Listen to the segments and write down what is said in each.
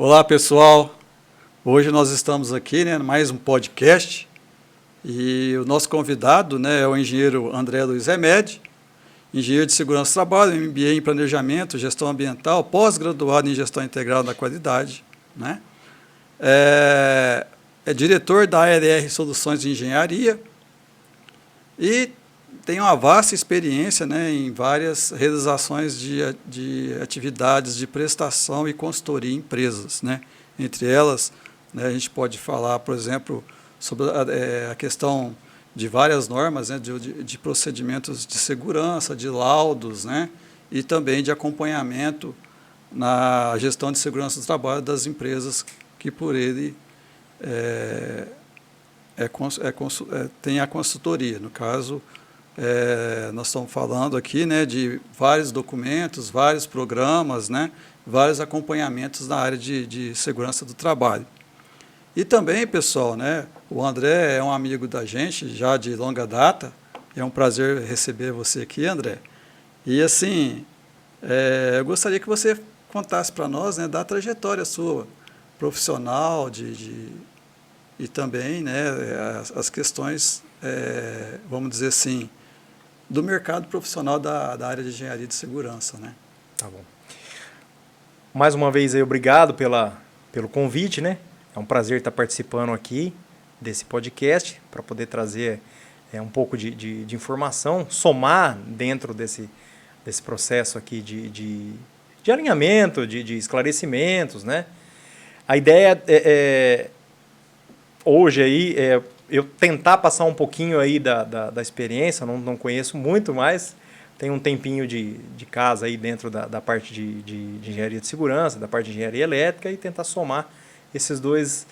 Olá, pessoal. Hoje nós estamos aqui, né, mais um podcast, e o nosso convidado, né, é o engenheiro André Luiz Remédio, engenheiro de segurança do trabalho, MBA em planejamento, gestão ambiental, pós-graduado em gestão integral da qualidade, né? É diretor da ALR Soluções de Engenharia e tem uma vasta experiência, né, em várias realizações de atividades de prestação e consultoria em empresas, né? Entre elas, né, a gente pode falar, por exemplo, sobre a questão de várias normas, né, de procedimentos de segurança, de laudos, né, e também de acompanhamento na gestão de segurança do trabalho das empresas que por ele tem a consultoria. No caso, nós estamos falando aqui, né, de vários documentos, vários programas, né, vários acompanhamentos na área de segurança do trabalho. E também, pessoal, né, o André é um amigo da gente já de longa data. É um prazer receber você aqui, André. E assim, eu gostaria que você contasse para nós, né, da trajetória sua profissional e também, né, as questões, vamos dizer assim, do mercado profissional da área de engenharia de segurança, né? Tá bom. Mais uma vez aí, obrigado pelo convite, né? É um prazer estar participando aqui desse podcast para poder trazer um pouco de informação, somar dentro desse processo aqui de alinhamento, de esclarecimentos, né? A ideia hoje aí eu tentar passar um pouquinho aí da experiência, não conheço muito, mas tenho um tempinho de casa aí dentro da parte de engenharia de segurança, da parte de engenharia elétrica, e tentar somar esses dois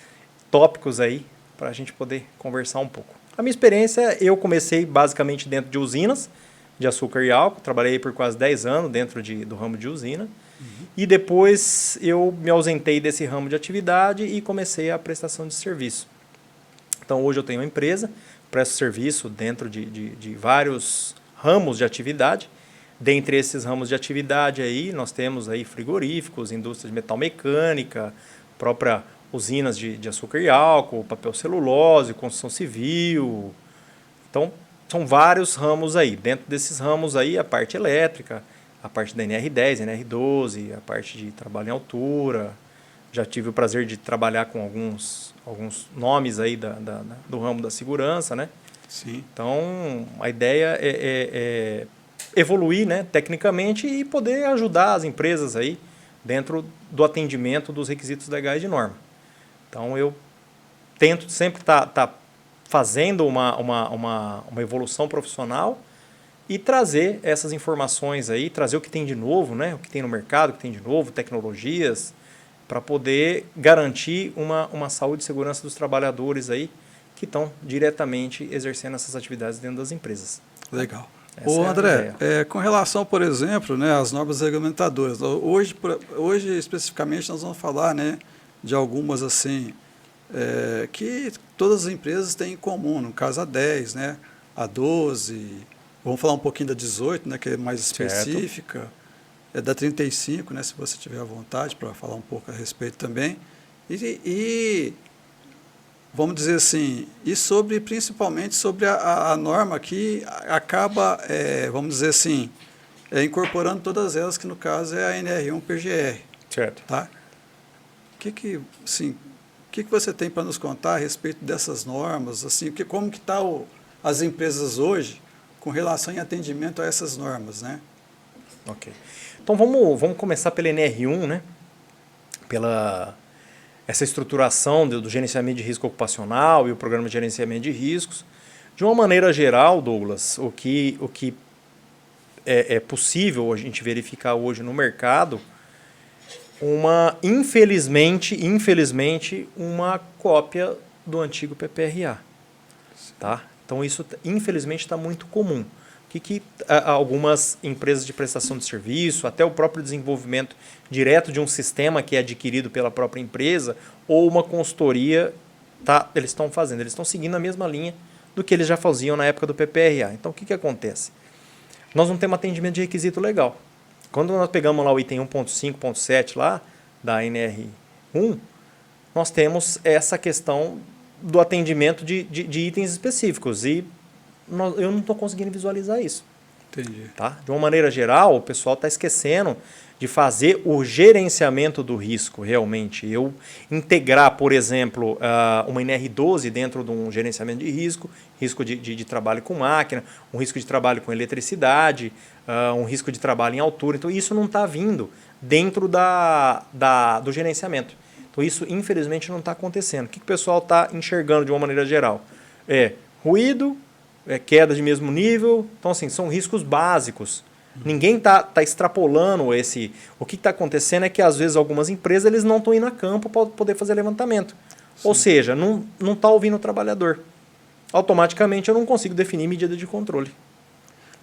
tópicos aí para a gente poder conversar um pouco. A minha experiência, eu comecei basicamente dentro de usinas de açúcar e álcool, trabalhei por quase 10 anos dentro do ramo de usina, e depois eu me ausentei desse ramo de atividade e comecei a prestação de serviço. Então hoje eu tenho uma empresa, presto serviço dentro de vários ramos de atividade. Dentre esses ramos de atividade aí, nós temos aí frigoríficos, indústria de metal mecânica, própria usinas de açúcar e álcool, papel celulose, construção civil. Então, são vários ramos aí. Dentro desses ramos aí, a parte elétrica, a parte da NR10, NR12, a parte de trabalho em altura. Já tive o prazer de trabalhar com alguns nomes aí do ramo da segurança, né? Sim. Então, a ideia é evoluir, né, tecnicamente, e poder ajudar as empresas aí dentro do atendimento dos requisitos legais de norma. Então, eu tento sempre estar fazendo uma evolução profissional e trazer essas informações aí, trazer o que tem de novo, né, o que tem no mercado, o que tem de novo, tecnologias, para poder garantir uma saúde e segurança dos trabalhadores aí que estão diretamente exercendo essas atividades dentro das empresas. Legal. Ô, André, com relação, por exemplo, né, às normas regulamentadoras, hoje especificamente nós vamos falar, né, de algumas assim, que todas as empresas têm em comum, no caso a 10, né, a 12, vamos falar um pouquinho da 18, né, que é mais específica. Certo. Da 35, né, se você tiver à vontade para falar um pouco a respeito também. E vamos dizer assim, e principalmente sobre a norma que acaba, vamos dizer assim, incorporando todas elas, que no caso é a NR1-PGR. Certo. Tá? O que você tem para nos contar a respeito dessas normas? Assim, como que estão as empresas hoje com relação em atendimento a essas normas, né? Ok. Então vamos começar pela NR1, né? Pela essa estruturação do gerenciamento de risco ocupacional e o programa de gerenciamento de riscos. De uma maneira geral, Douglas, o que é possível a gente verificar hoje no mercado, infelizmente, uma cópia do antigo PPRA. Tá? Então isso, infelizmente, está muito comum. Que algumas empresas de prestação de serviço, até o próprio desenvolvimento direto de um sistema que é adquirido pela própria empresa ou uma consultoria, eles estão fazendo. Eles estão seguindo a mesma linha do que eles já faziam na época do PPRA. Então, o que acontece? Nós não temos atendimento de requisito legal. Quando nós pegamos lá o item 1.5.7 lá, da NR nós temos essa questão do atendimento de itens específicos e eu não estou conseguindo visualizar isso. Entendi. Tá? De uma maneira geral, o pessoal está esquecendo de fazer o gerenciamento do risco, realmente. Eu integrar, por exemplo, uma NR12 dentro de um gerenciamento de risco de trabalho com máquina, um risco de trabalho com eletricidade, um risco de trabalho em altura. Então, isso não está vindo dentro do gerenciamento. Então, isso, infelizmente, não está acontecendo. O que o pessoal está enxergando de uma maneira geral? Ruído, queda de mesmo nível. Então, assim, são riscos básicos. Ninguém está extrapolando esse... O que está acontecendo é que, às vezes, algumas empresas eles não estão indo a campo para poder fazer levantamento. Sim. Ou seja, não está ouvindo o trabalhador. Automaticamente, eu não consigo definir medida de controle.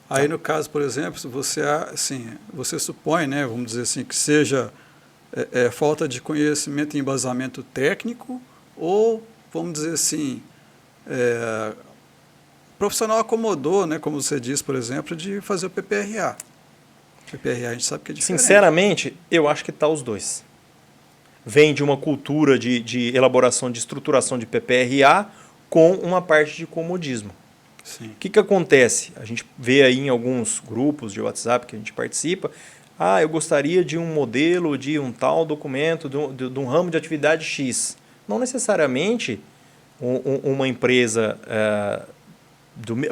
Aí, no caso, por exemplo, se você, assim, você supõe, né, vamos dizer assim, que seja falta de conhecimento e embasamento técnico ou, vamos dizer assim, o profissional acomodou, né, como você disse, por exemplo, de fazer o PPRA. O PPRA a gente sabe que é diferente. Sinceramente, eu acho que está os dois. Vem de uma cultura de elaboração, de estruturação de PPRA com uma parte de comodismo. Sim. O que acontece? A gente vê aí em alguns grupos de WhatsApp que a gente participa, eu gostaria de um modelo, de um tal documento, de um ramo de atividade X. Não necessariamente uma empresa...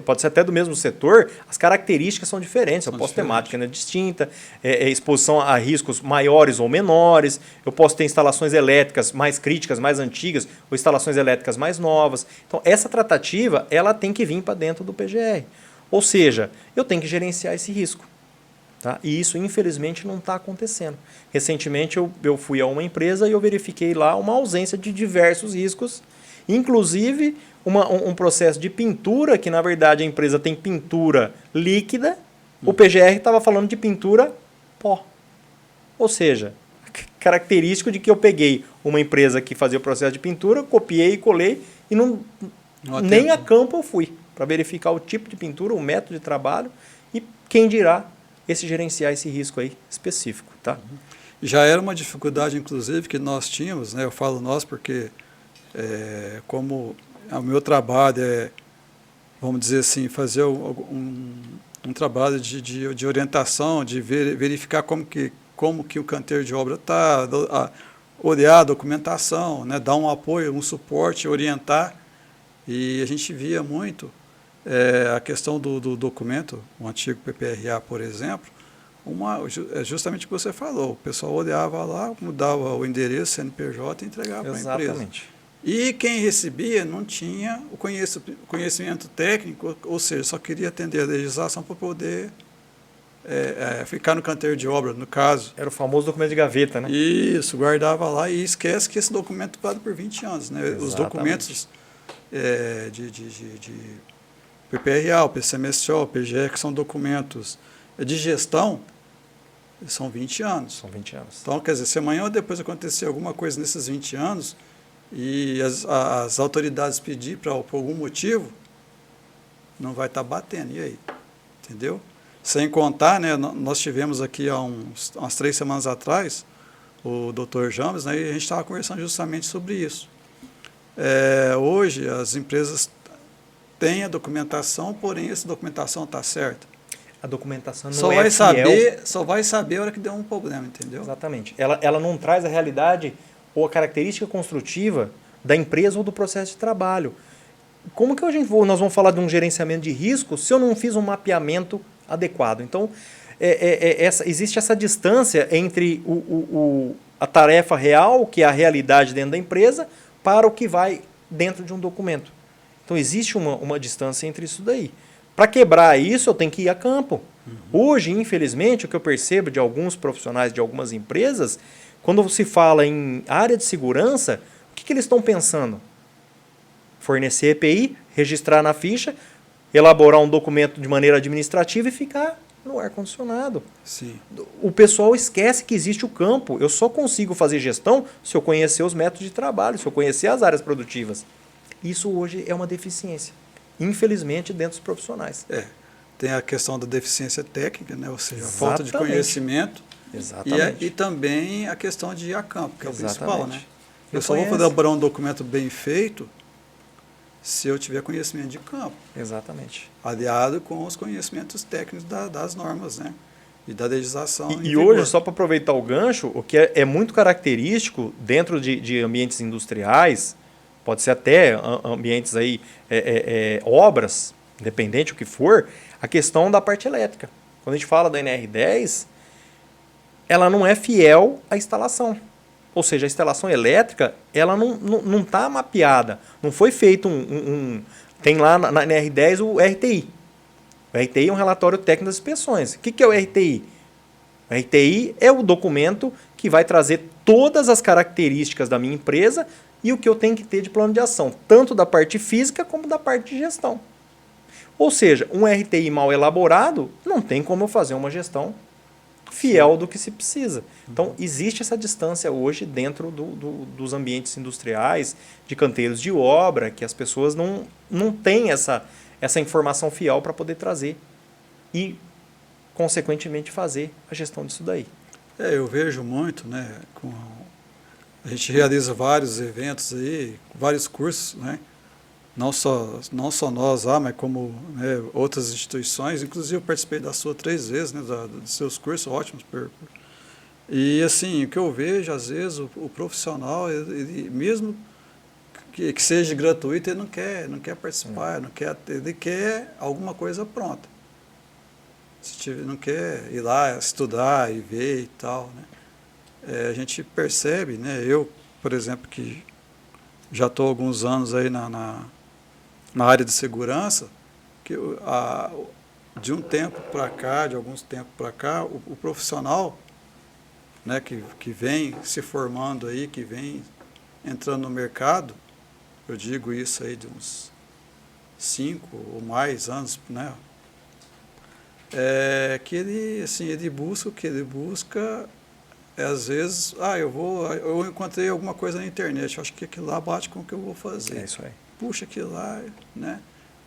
pode ser até do mesmo setor, as características são diferentes. Eu posso ter máquina distinta, exposição a riscos maiores ou menores, eu posso ter instalações elétricas mais críticas, mais antigas, ou instalações elétricas mais novas. Então, essa tratativa ela tem que vir para dentro do PGR. Ou seja, eu tenho que gerenciar esse risco. Tá? E isso, infelizmente, não está acontecendo. Recentemente, eu fui a uma empresa e eu verifiquei lá uma ausência de diversos riscos, inclusive... um processo de pintura, que na verdade a empresa tem pintura líquida, o PGR estava falando de pintura pó. Ou seja, característico de que eu peguei uma empresa que fazia o processo de pintura, copiei e colei e nem a campo eu fui para verificar o tipo de pintura, o método de trabalho e quem dirá gerenciar esse risco aí específico. Tá? Já era uma dificuldade, inclusive, que nós tínhamos, né? Eu falo nós porque como... O meu trabalho vamos dizer assim, fazer um trabalho de orientação, de verificar como que o canteiro de obra está, olhar a documentação, né, dar um apoio, um suporte, orientar. E a gente via muito a questão do documento, o antigo PPRA, por exemplo, justamente o que você falou. O pessoal olhava lá, mudava o endereço, CNPJ e entregava para a empresa. Exatamente. E quem recebia não tinha o conhecimento técnico, ou seja, só queria atender a legislação para poder ficar no canteiro de obra, no caso. Era o famoso documento de gaveta, né? Isso, guardava lá e esquece que esse documento vale por 20 anos. Né? Os documentos de PPRA, o PCMSO, o PGE, que são documentos de gestão, são 20 anos. São 20 anos. Então, quer dizer, se amanhã ou depois acontecer alguma coisa nesses 20 anos, e as autoridades pedir por algum motivo, não vai estar batendo. E aí? Entendeu? Sem contar, né, nós tivemos aqui há umas 3 semanas atrás, o Dr. James, né, e a gente estava conversando justamente sobre isso. Hoje, as empresas têm a documentação, porém, essa documentação está certa. A documentação não só vai saber a hora que deu um problema, entendeu? Exatamente. Ela não traz a realidade ou a característica construtiva da empresa ou do processo de trabalho. Como que nós vamos falar de um gerenciamento de risco se eu não fiz um mapeamento adequado? Então, existe essa distância entre a tarefa real, que é a realidade dentro da empresa, para o que vai dentro de um documento. Então, existe uma distância entre isso daí. Para quebrar isso, eu tenho que ir a campo. Hoje, infelizmente, o que eu percebo de alguns profissionais de algumas empresas, quando se fala em área de segurança, o que eles estão pensando? Fornecer EPI, registrar na ficha, elaborar um documento de maneira administrativa e ficar no ar-condicionado. Sim. O pessoal esquece que existe o campo. Eu só consigo fazer gestão se eu conhecer os métodos de trabalho, se eu conhecer as áreas produtivas. Isso hoje é uma deficiência, infelizmente, dentro dos profissionais. Tem a questão da deficiência técnica, né? Ou seja, a Exatamente. falta de conhecimento. Exatamente. E também a questão de ir a campo, que é o principal, né? Eu Não só vou conhece. elaborar um documento bem feito se eu tiver conhecimento de campo, Exatamente. aliado com os conhecimentos técnicos das normas, né? E da legislação. E hoje, só para aproveitar o gancho, o que é muito característico dentro de ambientes industriais, pode ser até ambientes aí, obras, independente do que for, a questão da parte elétrica. Quando a gente fala da NR10, ela não é fiel à instalação. Ou seja, a instalação elétrica, ela não está mapeada. Não foi feito tem lá na NR10 o RTI. O RTI é um relatório técnico das inspeções. O que é o RTI? O RTI é o documento que vai trazer todas as características da minha empresa e o que eu tenho que ter de plano de ação, tanto da parte física como da parte de gestão. Ou seja, um RTI mal elaborado, não tem como eu fazer uma gestão fiel do que se precisa. Então, existe essa distância hoje dentro dos ambientes industriais, de canteiros de obra, que as pessoas não têm essa informação fiel para poder trazer e, consequentemente, fazer a gestão disso daí. Eu vejo muito, né? A gente realiza vários eventos aí, vários cursos, né? Não só nós lá, mas como, né, outras instituições. Inclusive, eu participei da sua 3 vezes, né? Dos seus cursos, ótimos. E, assim, o que eu vejo, às vezes, o profissional, ele mesmo que seja gratuito, ele não quer participar, ele quer alguma coisa pronta. Não quer ir lá estudar e ver e tal, né? A gente percebe, né? Eu, por exemplo, que já estou há alguns anos aí na área de segurança, que de um tempo para cá, de alguns tempos para cá, o profissional, né, que vem se formando aí, que vem entrando no mercado, eu digo isso aí de uns 5 ou mais anos, né? Que ele, assim, ele busca o que ele busca, às vezes, eu encontrei alguma coisa na internet, acho que aquilo lá bate com o que eu vou fazer. É isso aí. Puxa, aquilo lá, né?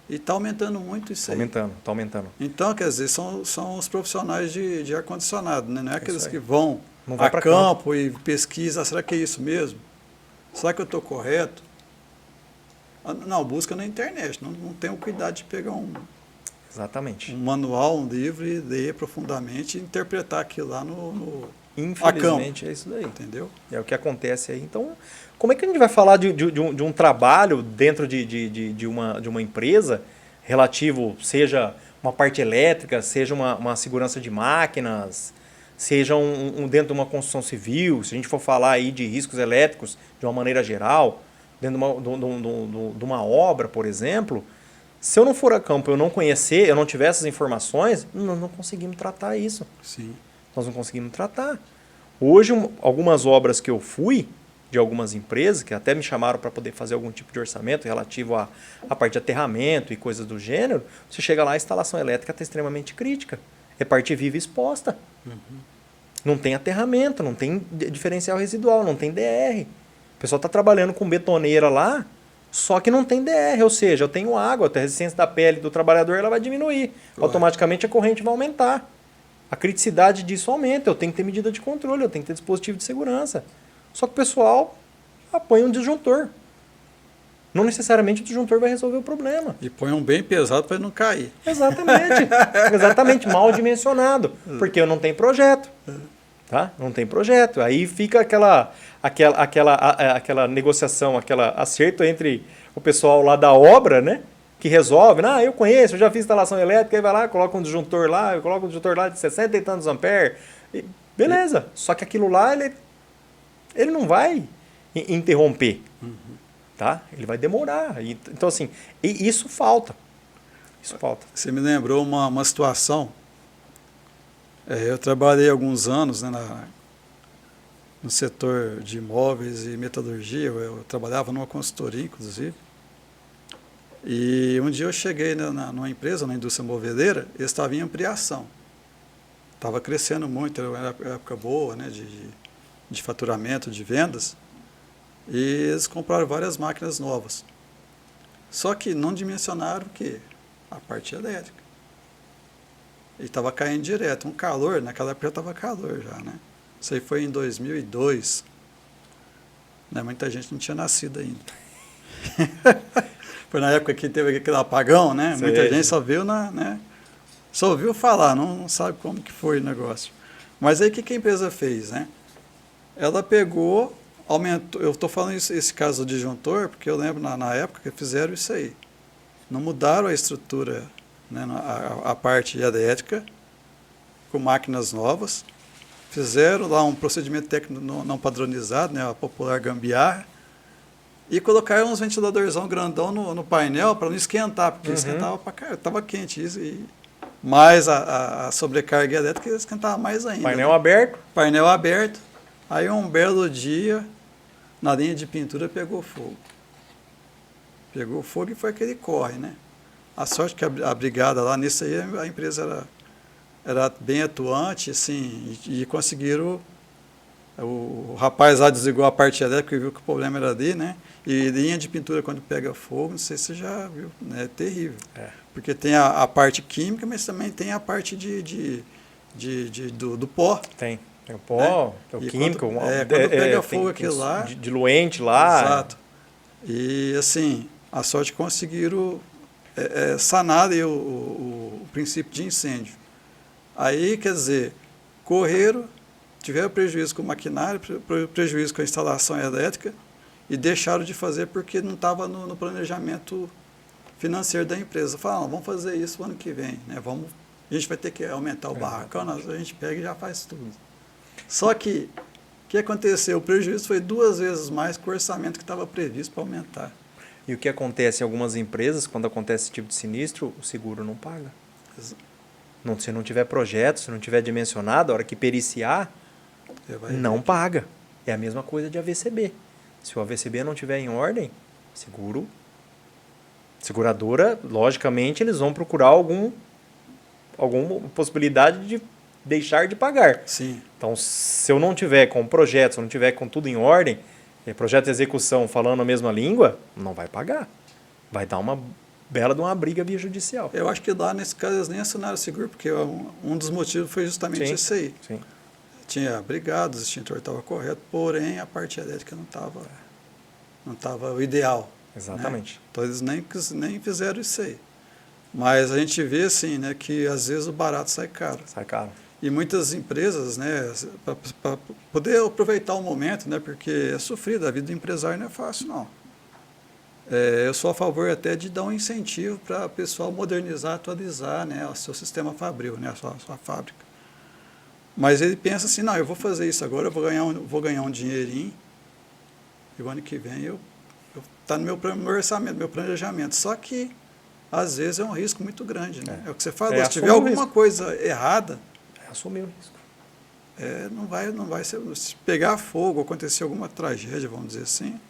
E está aumentando muito isso aí. Está aumentando. Então, quer dizer, são os profissionais de ar-condicionado, né? Não é aqueles que vão a campo e pesquisam, será que é isso mesmo? Será que eu estou correto? Não, busca na internet, não tem o cuidado de pegar Exatamente. um manual, um livro e ler profundamente e interpretar aquilo lá no Infelizmente, é isso daí. Entendeu? É o que acontece aí. Então, como é que a gente vai falar de um trabalho dentro de uma empresa relativo, seja uma parte elétrica, seja uma segurança de máquinas, seja dentro de uma construção civil, se a gente for falar aí de riscos elétricos de uma maneira geral, dentro de uma obra, por exemplo, se eu não for a campo, eu não conhecer, eu não tiver essas informações, nós não conseguimos tratar isso. Sim. Nós não conseguimos tratar. Hoje, algumas obras que eu fui, de algumas empresas, que até me chamaram para poder fazer algum tipo de orçamento relativo à parte de aterramento e coisas do gênero, você chega lá, a instalação elétrica está extremamente crítica. É parte viva exposta. Uhum. Não tem aterramento, não tem diferencial residual, não tem DR. O pessoal está trabalhando com betoneira lá, só que não tem DR, ou seja, eu tenho água, a resistência da pele do trabalhador ela vai diminuir. Automaticamente a corrente vai aumentar. A criticidade disso aumenta, eu tenho que ter medida de controle, eu tenho que ter dispositivo de segurança. Só que o pessoal põe um disjuntor. Não necessariamente o disjuntor vai resolver o problema. E põe um bem pesado para ele não cair. Exatamente. Exatamente, mal dimensionado. Porque eu não tenho projeto. Tá? Não tem projeto. Aí fica aquela negociação, aquele acerto entre o pessoal lá da obra, né? Que resolve, eu conheço, eu já fiz instalação elétrica, aí vai lá, coloca um disjuntor lá, eu coloco um disjuntor lá de 60 e tantos amperes. Beleza. Só que aquilo lá, ele não vai interromper. Uhum. Tá? Ele vai demorar. Então, assim, isso falta. Isso falta. Você me lembrou uma situação. Eu trabalhei alguns anos, né, no setor de imóveis e metalurgia. Eu trabalhava numa consultoria, inclusive. E um dia eu cheguei numa empresa, na indústria moveleira, eles estavam em ampliação. Estava crescendo muito, era uma época boa, né, de faturamento, de vendas. E eles compraram várias máquinas novas. Só que não dimensionaram o quê? A parte elétrica. E estava caindo direto, um calor, naquela época já estava calor já, né? Isso aí foi em 2002, né? Muita gente não tinha nascido ainda. Foi na época que teve aquele apagão, né? Sei, Muita gente sim. só viu né? Só ouviu falar, não sabe como que foi o negócio. Mas aí o que a empresa fez, né? Ela pegou, aumentou, eu estou falando esse caso do disjuntor, porque eu lembro na época que fizeram isso aí. Não mudaram a estrutura, né, a parte elétrica, com máquinas novas, fizeram lá um procedimento técnico não padronizado, né, a popular gambiarra, e colocaram uns ventiladorzão grandão no painel para não esquentar, porque esquentava para caramba, estava quente isso, mais a sobrecarga elétrica esquentava mais ainda. Painel né? aberto. Painel aberto. Aí um belo dia, na linha de pintura pegou fogo. Pegou fogo e foi aquele corre, né? A sorte que a brigada lá, nisso aí a empresa era bem atuante, assim, e conseguiram. O rapaz lá desligou a parte elétrica e viu que o problema era ali, né? E linha de pintura quando pega fogo, não sei se você já viu, né? É terrível. Porque tem a parte química, mas também tem a parte do pó. Tem o pó, tem o químico. Quando pega fogo aquilo lá... Diluente lá. Exato. E, assim, a sorte conseguiram sanar ali o princípio de incêndio. Aí, quer dizer, correram, tiveram prejuízo com o maquinário, prejuízo com a instalação elétrica e deixaram de fazer porque não estava no planejamento financeiro da empresa. Falaram, vamos fazer isso o ano que vem, né? A gente vai ter que aumentar o barracão, a gente pega e já faz tudo. Só que, o que aconteceu? O prejuízo foi 2 vezes mais que o orçamento que estava previsto para aumentar. E o que acontece em algumas empresas, quando acontece esse tipo de sinistro, o seguro não paga. Se não tiver projeto, se não tiver dimensionado, a hora que periciar, não paga. É a mesma coisa de AVCB. Se o AVCB não tiver em ordem, seguradora, logicamente, eles vão procurar alguma possibilidade de deixar de pagar. Sim. Então, se eu não tiver com o projeto, se eu não tiver com tudo em ordem, projeto de execução falando a mesma língua, não vai pagar. Vai dar uma bela de uma briga via judicial. Eu acho que lá, nesse caso, eles nem assinaram seguro, porque um dos motivos foi justamente esse aí. Sim. Tinha brigado, o extintor estava correto, porém a parte elétrica não estava o ideal. Exatamente. Né? Então eles nem fizeram isso aí. Mas a gente vê assim, né, que às vezes o barato sai caro. Sai caro. E muitas empresas, né, para poder aproveitar o momento, né, porque é sofrido, a vida do empresário não é fácil, não. Eu sou a favor até de dar um incentivo para o pessoal modernizar, atualizar, né, o seu sistema fabril, né, a sua fábrica. Mas ele pensa assim, não, eu vou fazer isso agora, eu vou ganhar um dinheirinho, e o ano que vem está no meu orçamento, meu planejamento. Só que, às vezes, é um risco muito grande. Né? É o que você falou, se tiver alguma coisa errada... assumir o risco. Não vai ser... Se pegar fogo, acontecer alguma tragédia, vamos dizer assim,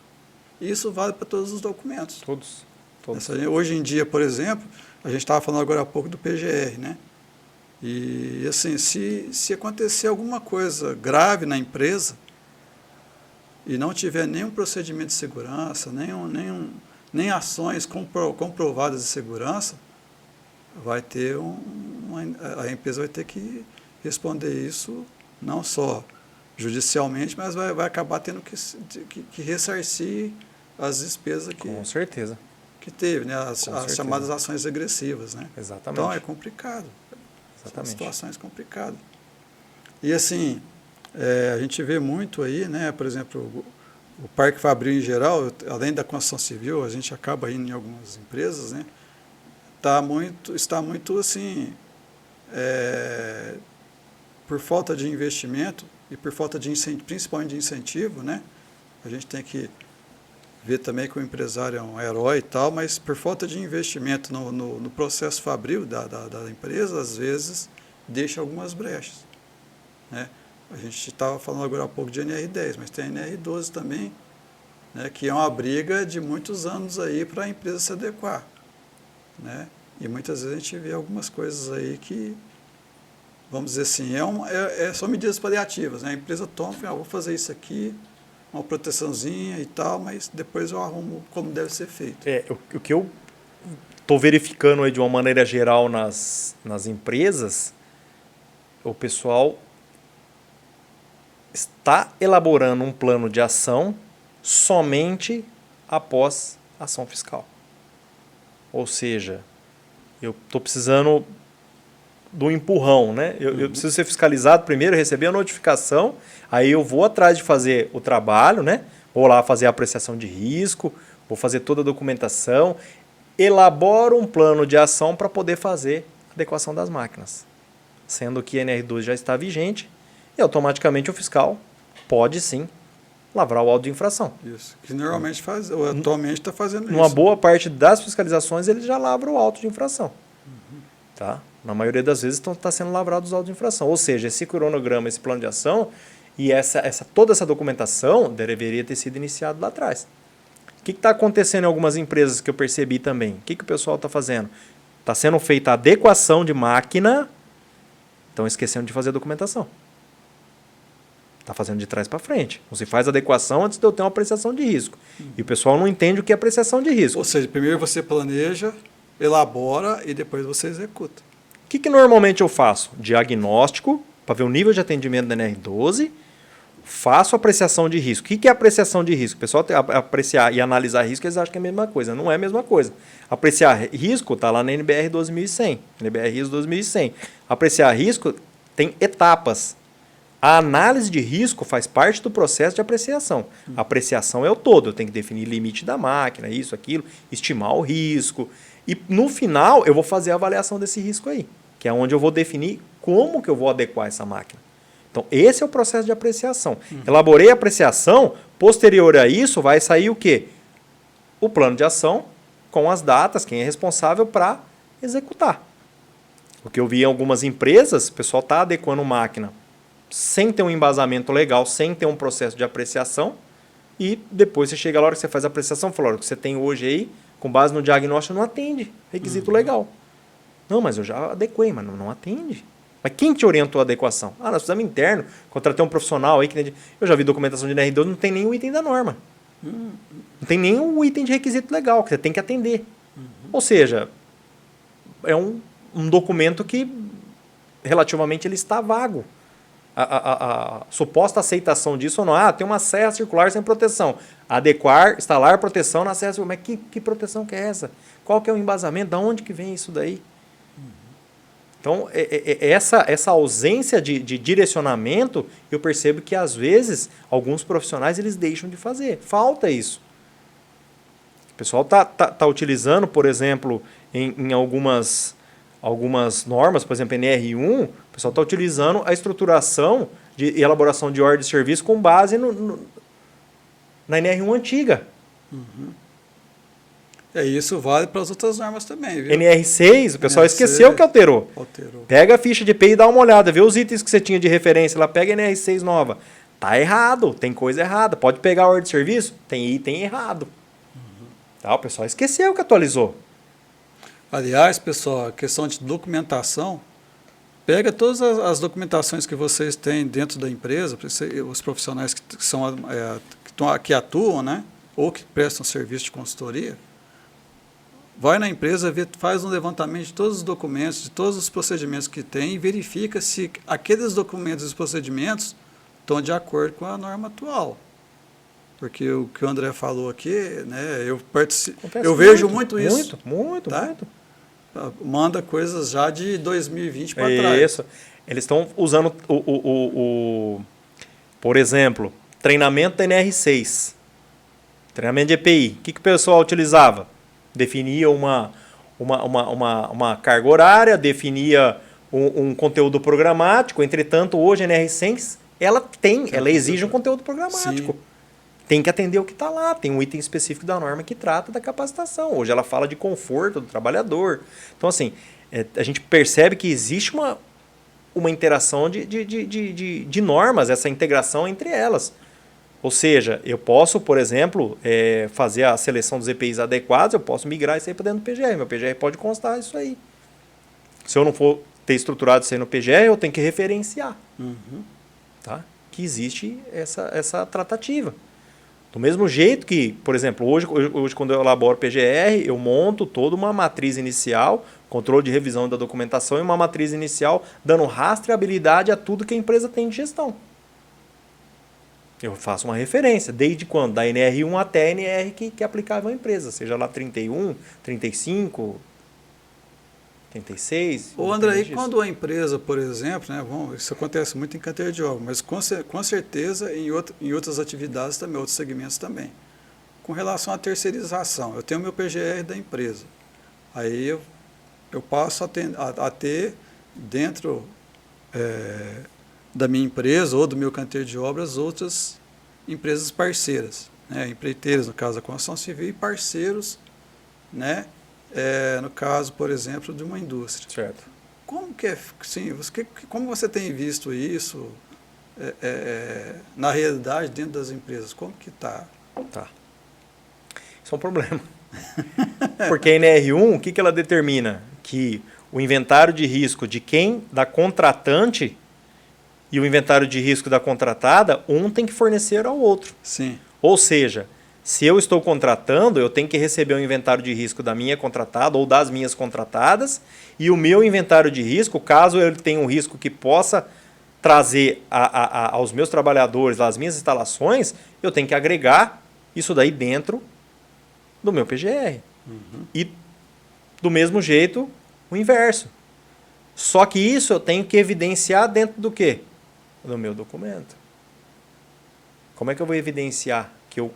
isso vale para todos os documentos. Todos. Hoje em dia, por exemplo, a gente estava falando agora há pouco do PGR, né? E, assim, se acontecer alguma coisa grave na empresa e não tiver nenhum procedimento de segurança, nem ações comprovadas de segurança, vai ter a empresa vai ter que responder isso não só judicialmente, mas vai acabar tendo que ressarcir as despesas com certeza. Que teve, né? As chamadas ações agressivas. Né? Exatamente. Então, é complicado. Exatamente. São situações complicadas. E, assim, a gente vê muito aí, né? Por exemplo, o Parque Fabril, em geral, além da construção civil, a gente acaba indo em algumas empresas, né? Está muito assim, por falta de investimento e por falta de incentivo, principalmente de incentivo, né? A gente tem que ver também que o empresário é um herói e tal, mas por falta de investimento no processo fabril da empresa, às vezes deixa algumas brechas. Né? A gente estava falando agora há pouco de NR10, mas tem a NR12 também, né, que é uma briga de muitos anos aí para a empresa se adequar. Né? E muitas vezes a gente vê algumas coisas aí que, vamos dizer assim, são medidas paliativas. Né? A empresa toma, vou fazer isso aqui, uma proteçãozinha e tal, mas depois eu arrumo como deve ser feito. O que eu estou verificando aí de uma maneira geral nas empresas, o pessoal está elaborando um plano de ação somente após ação fiscal. Ou seja, eu estou precisando do empurrão, né? Eu preciso ser fiscalizado primeiro, receber a notificação, aí eu vou atrás de fazer o trabalho, né? Vou lá fazer a apreciação de risco, vou fazer toda a documentação, elaboro um plano de ação para poder fazer a adequação das máquinas. Sendo que a NR12 já está vigente e automaticamente o fiscal pode sim lavrar o auto de infração. Isso. Que normalmente faz, ou atualmente está fazendo isso. Numa boa parte das fiscalizações ele já lavra o auto de infração. Tá? Na maioria das vezes está sendo lavrado os autos de infração. Ou seja, esse cronograma, esse plano de ação e toda essa documentação deveria ter sido iniciado lá atrás. O que está acontecendo em algumas empresas que eu percebi também? O que o pessoal está fazendo? Está sendo feita a adequação de máquina, estão esquecendo de fazer a documentação. Está fazendo de trás para frente. Você faz a adequação antes de eu ter uma apreciação de risco. E o pessoal não entende o que é apreciação de risco. Ou seja, primeiro você planeja, elabora e depois você executa. O que normalmente eu faço? Diagnóstico, para ver o nível de atendimento da NR12, faço apreciação de risco. O que é apreciação de risco? O pessoal apreciar e analisar risco, eles acham que é a mesma coisa. Não é a mesma coisa. Apreciar risco está lá na NBR 2100, NBR ISO 2100. Apreciar risco tem etapas. A análise de risco faz parte do processo de apreciação. A apreciação é o todo. Eu tenho que definir limite da máquina, isso, aquilo, estimar o risco. E no final eu vou fazer a avaliação desse risco aí, que é onde eu vou definir como que eu vou adequar essa máquina. Então esse é o processo de apreciação. Elaborei a apreciação, posterior a isso vai sair o quê? O plano de ação com as datas, quem é responsável para executar. O que eu vi em algumas empresas, o pessoal está adequando máquina sem ter um embasamento legal, sem ter um processo de apreciação, e depois você chega a hora que você faz a apreciação e fala, olha, o que você tem hoje aí, com base no diagnóstico, não atende. Requisito legal. Não, mas eu já adequei, mas não atende. Mas quem te orientou a adequação? Ah, nós precisamos interno, contratei um profissional aí, que eu já vi documentação de NR12, não tem nenhum item da norma. Não tem nenhum item de requisito legal, que você tem que atender. Ou seja, é um documento que relativamente ele está vago. A suposta aceitação disso ou não. Ah, tem uma serra circular sem proteção. Adequar, instalar proteção na serra circular. Mas que proteção que é essa? Qual que é o embasamento? Da onde que vem isso daí? Então, essa ausência de direcionamento, eu percebo que, às vezes, alguns profissionais eles deixam de fazer. Falta isso. O pessoal tá utilizando, por exemplo, em algumas normas, por exemplo, NR1, o pessoal está utilizando a estruturação de elaboração de ordem de serviço com base na NR1 antiga. Isso vale para as outras normas também, viu? NR6, o pessoal esqueceu que alterou. Pega a ficha de EPI e dá uma olhada, vê os itens que você tinha de referência lá, pega a NR6 nova. Tá errado, tem coisa errada. Pode pegar a ordem de serviço, tem item errado. Tá, o pessoal esqueceu que atualizou. Aliás, pessoal, a questão de documentação, pega todas as documentações que vocês têm dentro da empresa, os profissionais que atuam, né, ou que prestam serviço de consultoria, vai na empresa, faz um levantamento de todos os documentos, de todos os procedimentos que tem e verifica se aqueles documentos e procedimentos estão de acordo com a norma atual. Porque o que o André falou aqui, né, eu vejo muito isso. Muito. Manda coisas já de 2020 para trás. Isso. Eles estão usando por exemplo, treinamento da NR6. Treinamento de EPI. O que o pessoal utilizava? Definia uma carga horária, definia um conteúdo programático. Entretanto, hoje a NR6 ela exige um conteúdo programático. Sim. Tem que atender o que está lá. Tem um item específico da norma que trata da capacitação. Hoje ela fala de conforto do trabalhador. Então, assim, a gente percebe que existe uma interação de normas, essa integração entre elas. Ou seja, eu posso, por exemplo, fazer a seleção dos EPIs adequados, eu posso migrar isso aí para dentro do PGR. Meu PGR pode constar isso aí. Se eu não for ter estruturado isso aí no PGR, eu tenho que referenciar. Tá? Que existe essa tratativa. Do mesmo jeito que, por exemplo, hoje quando eu elaboro PGR, eu monto toda uma matriz inicial, controle de revisão da documentação e uma matriz inicial dando rastreabilidade a tudo que a empresa tem de gestão. Eu faço uma referência, desde quando? Da NR1 até a NR que é aplicável à empresa, seja lá 31, 35, 36. Ô André, e quando a empresa, por exemplo, né, isso acontece muito em canteiro de obra, mas com certeza em outras atividades também, outros segmentos também. Com relação à terceirização, eu tenho o meu PGR da empresa, aí eu passo a ter dentro da minha empresa ou do meu canteiro de obras outras empresas parceiras, né, empreiteiras, no caso da construção civil, e parceiros, né, no caso, por exemplo, de uma indústria. Certo. Como que é, sim, como você tem visto isso na realidade dentro das empresas? Como que está? Tá. Isso é um problema. Porque a NR1, o que ela determina? Que o inventário de risco da contratante e o inventário de risco da contratada, um tem que fornecer ao outro. Sim. Ou seja, se eu estou contratando, eu tenho que receber o inventário de risco da minha contratada ou das minhas contratadas, e o meu inventário de risco, caso ele tenha um risco que possa trazer aos meus trabalhadores, às minhas instalações, eu tenho que agregar isso daí dentro do meu PGR. Uhum. E do mesmo jeito, o inverso. Só que isso eu tenho que evidenciar dentro do quê? Do meu documento. Como é que eu vou evidenciar que eu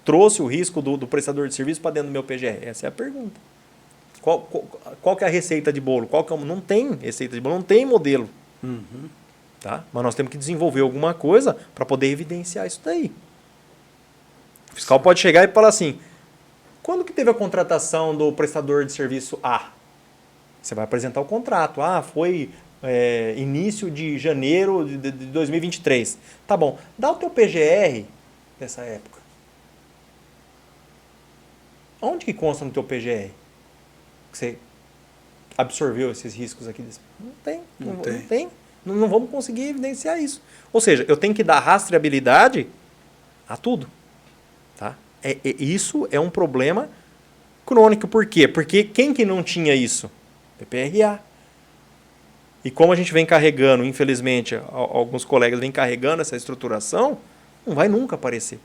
trouxe o risco do prestador de serviço para dentro do meu PGR? Essa é a pergunta. Qual que é a receita de bolo? Não tem receita de bolo, não tem modelo. Uhum. Tá? Mas nós temos que desenvolver alguma coisa para poder evidenciar isso daí. O fiscal pode chegar e falar assim, quando que teve a contratação do prestador de serviço A? Você vai apresentar o contrato. Foi início de janeiro de 2023. Tá bom. Dá o teu PGR dessa época. Onde que consta no teu PGR que você absorveu esses riscos aqui? Não tem. Não tem. Não vamos conseguir evidenciar isso. Ou seja, eu tenho que dar rastreabilidade a tudo. Tá? Isso é um problema crônico. Por quê? Porque quem que não tinha isso? PPRA. E como a gente vem carregando, infelizmente, alguns colegas vêm carregando essa estruturação, não vai nunca aparecer.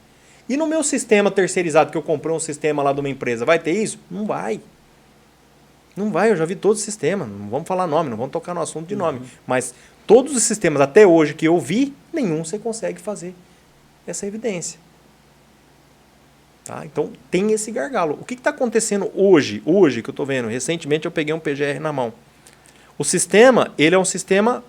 E no meu sistema terceirizado, que eu comprei um sistema lá de uma empresa, vai ter isso? Não vai. Não vai, eu já vi todo o sistema. Não vamos falar nome, não vamos tocar no assunto de nome. Mas todos os sistemas até hoje que eu vi, nenhum você consegue fazer essa evidência. Tá? Então tem esse gargalo. O que está acontecendo hoje que eu estou vendo? Recentemente eu peguei um PGR na mão. O sistema, ele é um sistema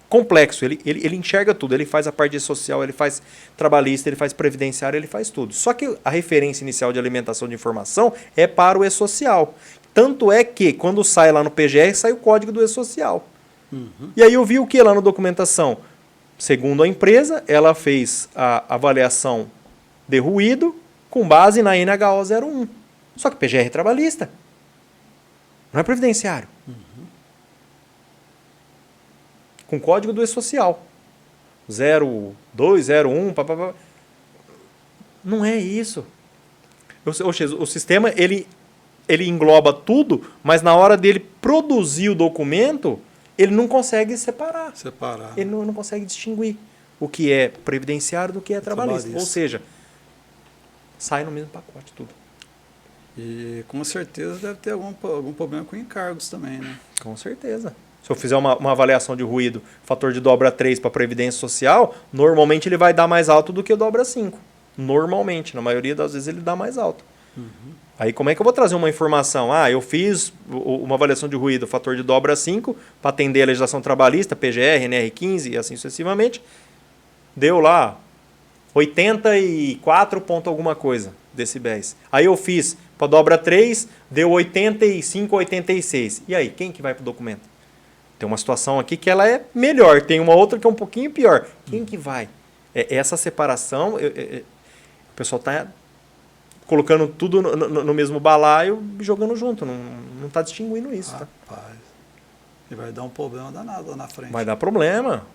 complexo, ele enxerga tudo, ele faz a parte social, ele faz trabalhista, ele faz previdenciário, ele faz tudo. Só que a referência inicial de alimentação de informação é para o e-social. Tanto é que, quando sai lá no PGR, sai o código do e-social. Uhum. E aí eu vi o que lá na documentação? Segundo a empresa, ela fez a avaliação de ruído com base na NHO 01. Só que PGR é trabalhista. Não é previdenciário. Uhum. Com código do e-social. 02, 01, papapá. Não é isso. O sistema, ele engloba tudo, mas na hora dele produzir o documento, ele não consegue separar. Ele não consegue distinguir o que é previdenciário do que é trabalhista. Ou seja, sai no mesmo pacote tudo. E com certeza deve ter algum problema com encargos também, né? Com certeza. Se eu fizer uma avaliação de ruído, fator de dobra 3 para Previdência Social, normalmente ele vai dar mais alto do que o dobra 5. Normalmente, na maioria das vezes ele dá mais alto. Uhum. Aí como é que eu vou trazer uma informação? Eu fiz uma avaliação de ruído, fator de dobra 5, para atender a legislação trabalhista, PGR, NR15 e assim sucessivamente. Deu lá 84 ponto alguma coisa decibéis. Aí eu fiz para dobra 3, deu 85, 86. E aí, quem que vai para o documento? Tem uma situação aqui que ela é melhor, tem uma outra que é um pouquinho pior. Quem que vai? Essa separação, o pessoal está colocando tudo no mesmo balaio e jogando junto, não está distinguindo isso. Rapaz, e vai dar um problema danado lá na frente. Vai dar problema.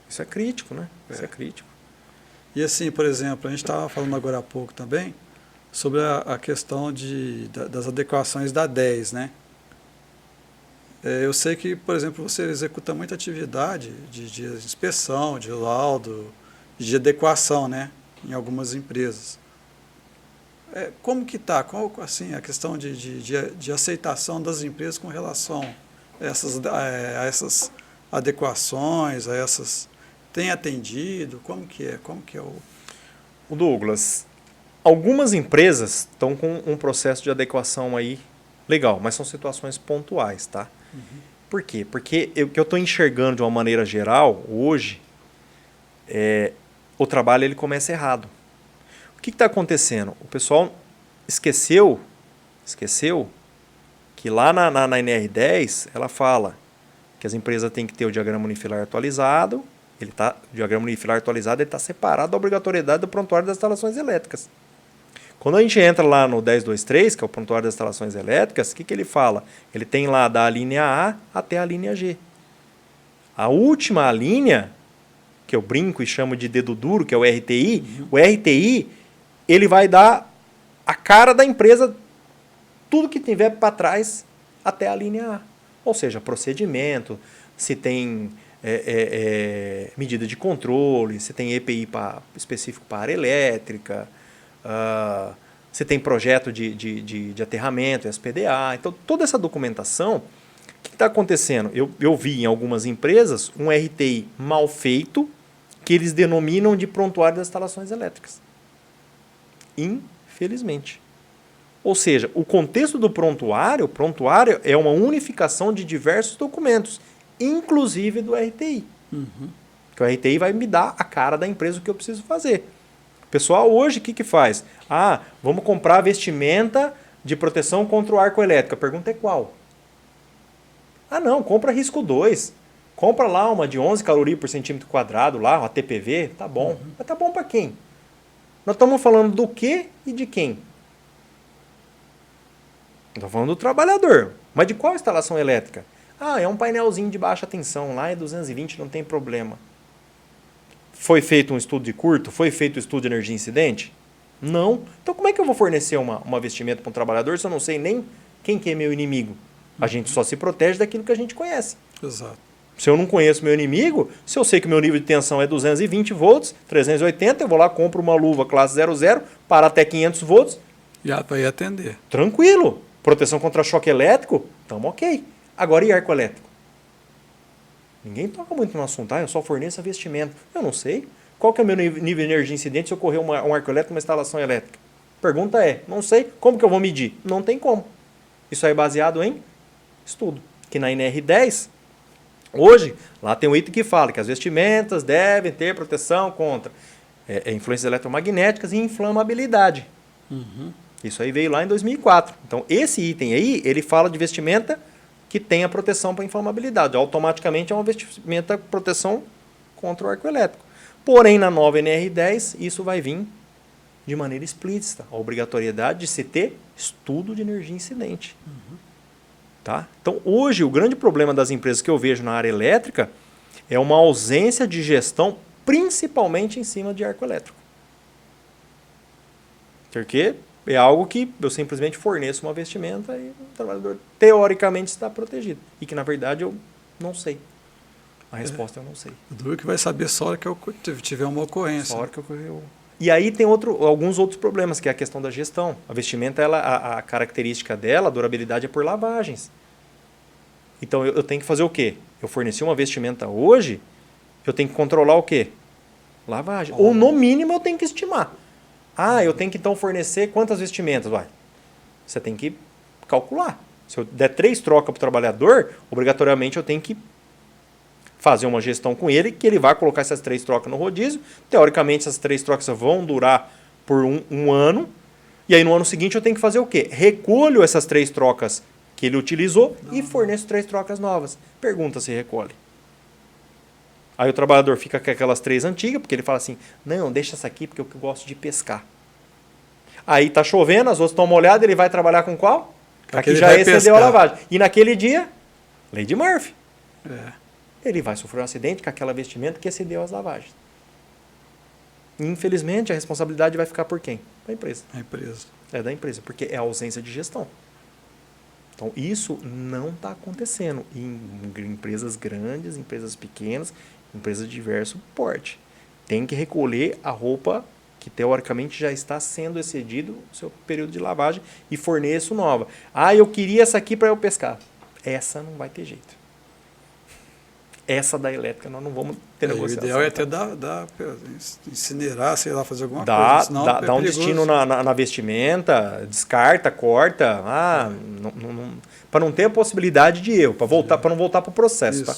Isso é crítico, né? Isso é crítico. E assim, por exemplo, a gente estava falando agora há pouco também sobre a questão das adequações da 10, né? Eu sei que, por exemplo, você executa muita atividade de inspeção, de laudo, de adequação, né? Em algumas empresas. Como que está? Qual assim, a questão de aceitação das empresas com relação a essas adequações, a essas... Tem atendido? Como que é? Como que é O Douglas, algumas empresas estão com um processo de adequação aí legal, mas são situações pontuais, tá? Uhum. Por quê? Porque o que eu estou enxergando de uma maneira geral, hoje, o trabalho ele começa errado. O que está acontecendo? O pessoal esqueceu que lá na NR10 ela fala que as empresas têm que ter o diagrama unifilar atualizado. O diagrama unifilar atualizado está separado da obrigatoriedade do prontuário das instalações elétricas. Quando a gente entra lá no 1023, que é o prontuário das instalações elétricas, o que ele fala? Ele tem lá da linha A até a linha G. A última linha, que eu brinco e chamo de dedo duro, que é o RTI, o RTI ele vai dar a cara da empresa, tudo que tiver para trás até a linha A. Ou seja, procedimento, se tem medida de controle, se tem EPI específico para área elétrica, se tem projeto de aterramento, SPDA. Então, toda essa documentação, o que está acontecendo? Eu vi em algumas empresas um RTI mal feito, que eles denominam de prontuário das instalações elétricas. Infelizmente. Ou seja, o contexto do prontuário é uma unificação de diversos documentos, inclusive do RTI. Uhum. Que o RTI vai me dar a cara da empresa o que eu preciso fazer. O pessoal hoje o que faz? Vamos comprar vestimenta de proteção contra o arco elétrico. A pergunta é qual? Não, compra risco 2. Compra lá uma de 11 calorias por centímetro quadrado, lá, uma TPV, tá bom. Uhum. Mas tá bom para quem? Nós estamos falando do que e de quem? Estamos falando do trabalhador. Mas de qual instalação elétrica? É um painelzinho de baixa tensão, lá é 220, não tem problema. Foi feito um estudo de curto? Foi feito um estudo de energia incidente? Não. Então como é que eu vou fornecer uma vestimenta para um trabalhador se eu não sei nem quem que é meu inimigo? A gente só se protege daquilo que a gente conhece. Exato. Se eu não conheço meu inimigo, se eu sei que meu nível de tensão é 220 volts, 380, eu vou lá, compro uma luva classe 00 para até 500 volts. E vai atender. Tranquilo. Proteção contra choque elétrico? Estamos ok. Agora e arco elétrico? Ninguém toca muito no assunto. Eu só forneço a vestimenta. Eu não sei. Qual que é o meu nível de energia incidente se ocorrer um arco elétrico numa instalação elétrica? Pergunta é, não sei. Como que eu vou medir? Não tem como. Isso aí é baseado em estudo. Que na NR10, hoje, lá tem um item que fala que as vestimentas devem ter proteção contra influências eletromagnéticas e inflamabilidade. Uhum. Isso aí veio lá em 2004. Então, esse item aí, ele fala de vestimenta que tenha proteção para inflamabilidade. Automaticamente é uma vestimenta proteção contra o arco elétrico. Porém, na nova NR10, isso vai vir de maneira explícita. A obrigatoriedade de se ter estudo de energia incidente. Uhum. Tá? Então, hoje, o grande problema das empresas que eu vejo na área elétrica é uma ausência de gestão, principalmente em cima de arco elétrico. Porque é algo que eu simplesmente forneço uma vestimenta e o trabalhador teoricamente está protegido. E que, na verdade, eu não sei. A resposta eu não sei. O duro que vai saber só a hora que eu tiver uma ocorrência. Só a hora que ocorreu. E aí tem alguns outros problemas, que é a questão da gestão. A vestimenta, a característica dela, a durabilidade é por lavagens. Então eu tenho que fazer o quê? Eu forneci uma vestimenta hoje, eu tenho que controlar o quê? Lavagem. Ou no mínimo eu tenho que estimar. Eu tenho que então fornecer quantas vestimentas? Você tem que calcular. Se eu der 3 trocas para o trabalhador, obrigatoriamente eu tenho que fazer uma gestão com ele, que ele vai colocar essas 3 trocas no rodízio. Teoricamente, essas 3 trocas vão durar por um ano. E aí, no ano seguinte, eu tenho que fazer o quê? Recolho essas 3 trocas que ele utilizou e forneço 3 trocas novas. Pergunta se recolhe. Aí o trabalhador fica com aquelas 3 antigas, porque ele fala assim, não, deixa essa aqui porque eu gosto de pescar. Aí tá chovendo, as outras estão molhadas, ele vai trabalhar com qual? Aqui já excedeu a lavagem. E naquele dia, lei de Murphy. Ele vai sofrer um acidente com aquela vestimenta que excedeu as lavagens. Infelizmente, a responsabilidade vai ficar por quem? Da empresa. A empresa. É da empresa, porque é a ausência de gestão. Então, isso não está acontecendo em empresas grandes, empresas pequenas, empresas de diverso porte. Tem que recolher a roupa que, teoricamente, já está sendo excedido o seu período de lavagem e forneço nova. Ah, eu queria essa aqui para eu pescar. Essa não vai ter jeito. Essa da elétrica nós não vamos ter negociação. O ideal é até incinerar, sei lá, fazer alguma coisa. Dá um destino na vestimenta, descarta, corta, para não ter a possibilidade de erro, para não voltar para o processo. Tá?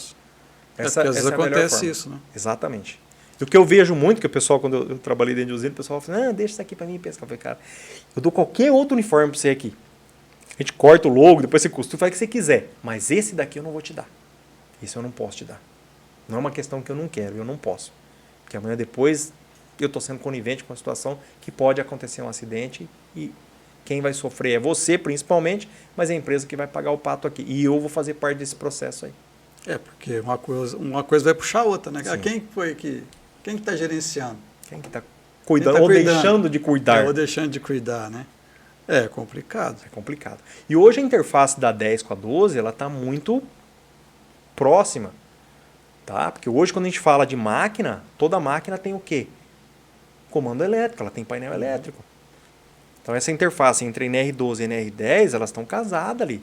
Porque às vezes acontece isso, né? Exatamente. E o que eu vejo muito, que o pessoal, quando eu trabalhei dentro de usina, o pessoal fala, deixa isso aqui para mim pescar. Eu falei, cara, eu dou qualquer outro uniforme para você aqui. A gente corta o logo, depois você costura, faz o que você quiser. Mas esse daqui eu não vou te dar. Isso eu não posso te dar. Não é uma questão que eu não quero, eu não posso. Porque amanhã depois eu estou sendo conivente com uma situação que pode acontecer um acidente e quem vai sofrer é você, principalmente, mas é a empresa que vai pagar o pato aqui. E eu vou fazer parte desse processo aí. Porque uma coisa vai puxar a outra, né? Quem está gerenciando? Quem que está cuidando, ou deixando de cuidar. Ou deixando de cuidar, né? É complicado. É complicado. E hoje a interface da 10 com a 12, ela está muito próxima. Tá? Porque hoje, quando a gente fala de máquina, toda máquina tem o quê? Comando elétrico, ela tem painel elétrico. Então, essa interface entre NR12 e NR10, elas estão casadas ali.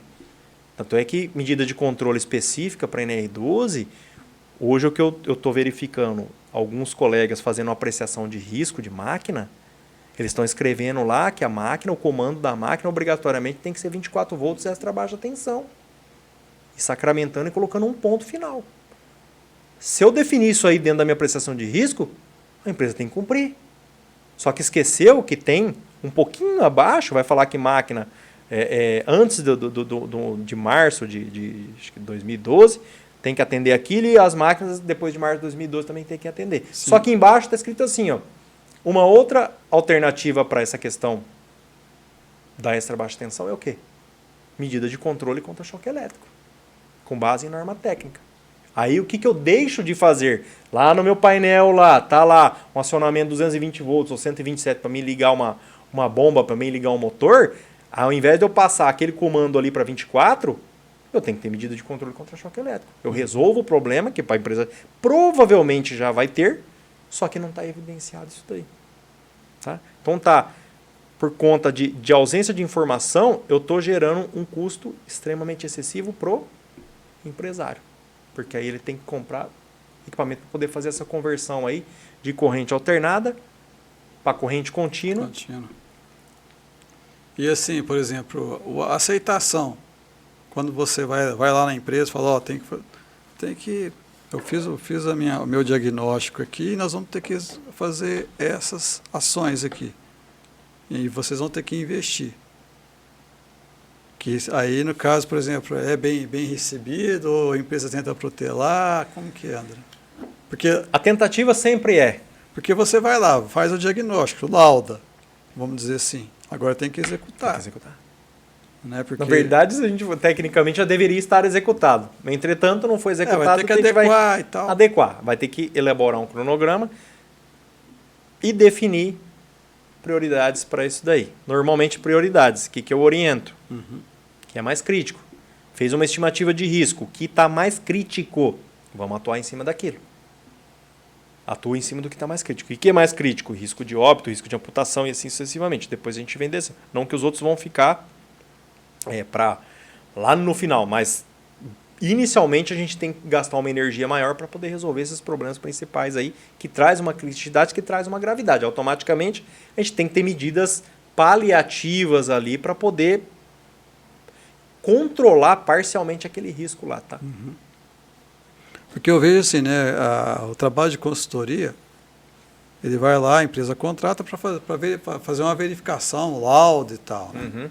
Tanto é que medida de controle específica para NR12, hoje o que eu estou verificando, alguns colegas fazendo uma apreciação de risco de máquina, eles estão escrevendo lá que a máquina, o comando da máquina, obrigatoriamente tem que ser 24 volts extra baixa tensão. E sacramentando e colocando um ponto final. Se eu definir isso aí dentro da minha apreciação de risco, a empresa tem que cumprir. Só que esqueceu que tem um pouquinho abaixo, vai falar que máquina antes de março de 2012 tem que atender aquilo e as máquinas depois de março de 2012 também tem que atender. Sim. Só que embaixo está escrito assim, ó, uma outra alternativa para essa questão da extra baixa tensão é o quê? Medida de controle contra choque elétrico, com base em norma técnica. Aí o que eu deixo de fazer? Lá no meu painel, tá lá um acionamento 220 volts ou 127 para mim ligar uma bomba, para mim ligar um motor, ao invés de eu passar aquele comando ali para 24, eu tenho que ter medida de controle contra choque elétrico. Eu resolvo o problema, que a empresa provavelmente já vai ter, só que não está evidenciado isso daí. Tá? Então por conta de ausência de informação, eu estou gerando um custo extremamente excessivo pro empresário. Porque aí ele tem que comprar equipamento para poder fazer essa conversão aí de corrente alternada para corrente contínua. E assim, por exemplo, a aceitação. Quando você vai lá na empresa e fala, eu fiz o meu diagnóstico aqui e nós vamos ter que fazer essas ações aqui. E vocês vão ter que investir. Que aí, no caso, por exemplo, é bem recebido, ou a empresa tenta protelar, como que é, André? Porque a tentativa sempre é. Porque você vai lá, faz o diagnóstico, lauda, vamos dizer assim. Agora tem que executar. Tem que executar. Né? Porque... Na verdade, a gente tecnicamente já deveria estar executado. Entretanto, não foi executado. Vai ter que adequar e tal. Adequar. Vai ter que elaborar um cronograma e definir prioridades para isso daí. Normalmente prioridades. O que eu oriento? Que é mais crítico. Fez uma estimativa de risco. Que está mais crítico. Vamos atuar em cima daquilo. Atua em cima do que está mais crítico. E o que é mais crítico? Risco de óbito, risco de amputação e assim sucessivamente. Depois a gente vem descendo. Não que os outros vão ficar para lá no final, mas inicialmente a gente tem que gastar uma energia maior para poder resolver esses problemas principais aí, que traz uma criticidade, que traz uma gravidade. Automaticamente a gente tem que ter medidas paliativas ali para poder controlar parcialmente aquele risco lá, tá? Porque eu vejo assim, né, o trabalho de consultoria, ele vai lá, a empresa contrata para fazer uma verificação, laudo e tal, né?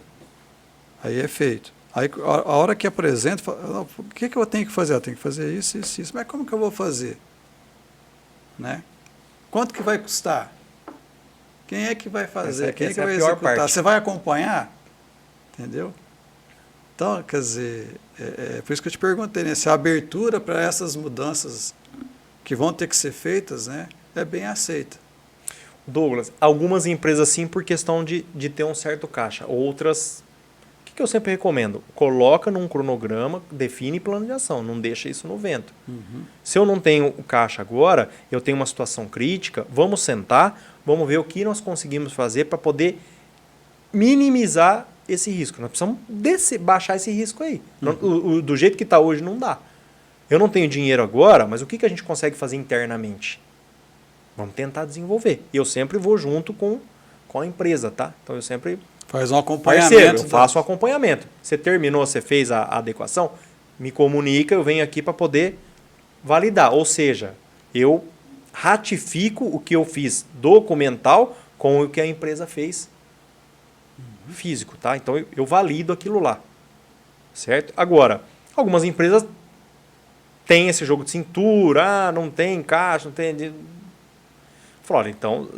Aí é feito. Aí a hora que apresenta, fala, o que eu tenho que fazer? Eu tenho que fazer isso, isso, isso. Mas como que eu vou fazer? Né? Quanto que vai custar? Quem é que vai fazer? Quem é que vai executar? Parte. Você vai acompanhar? Entendeu? Então, quer dizer, por isso que eu te perguntei, né? Se a abertura para essas mudanças que vão ter que ser feitas, né, é bem aceita. Douglas, algumas empresas sim por questão de ter um certo caixa. Outras, o que eu sempre recomendo? Coloca num cronograma, define plano de ação, não deixa isso no vento. Se eu não tenho o caixa agora, eu tenho uma situação crítica, vamos sentar, vamos ver o que nós conseguimos fazer para poder minimizar esse risco. Nós precisamos baixar esse risco aí. Do jeito que está hoje não dá. Eu não tenho dinheiro agora, mas o que a gente consegue fazer internamente? Vamos tentar desenvolver. E eu sempre vou junto com a empresa, tá? Então eu sempre... Faz um acompanhamento. Parceiro, eu faço um acompanhamento. Você terminou, você fez a adequação, me comunica, eu venho aqui para poder validar. Ou seja, eu ratifico o que eu fiz documental com o que a empresa fez físico, tá? Então eu valido aquilo lá, certo? Agora, algumas empresas têm esse jogo de cintura, não tem caixa, não tem... Olha, então,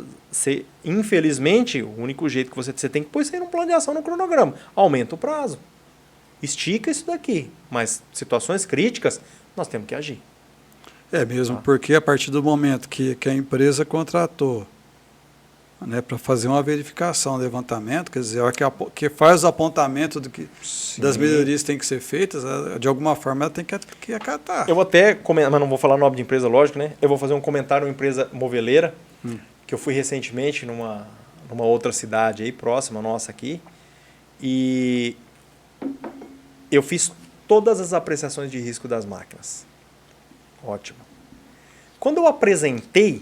infelizmente, o único jeito que você tem que pôr isso aí num plano de ação no cronograma. Aumenta o prazo. Estica isso daqui. Mas situações críticas, nós temos que agir. É mesmo, porque a partir do momento que a empresa contratou, né, para fazer uma verificação, levantamento, quer dizer, a hora que faz o apontamento das melhorias que têm que ser feitas, de alguma forma ela tem que acatar. Eu vou até comentar, mas não vou falar o nome de empresa, lógico, né? Eu vou fazer um comentário uma empresa moveleira, que eu fui recentemente numa outra cidade aí, próxima nossa aqui, e eu fiz todas as apreciações de risco das máquinas. Ótimo. Quando eu apresentei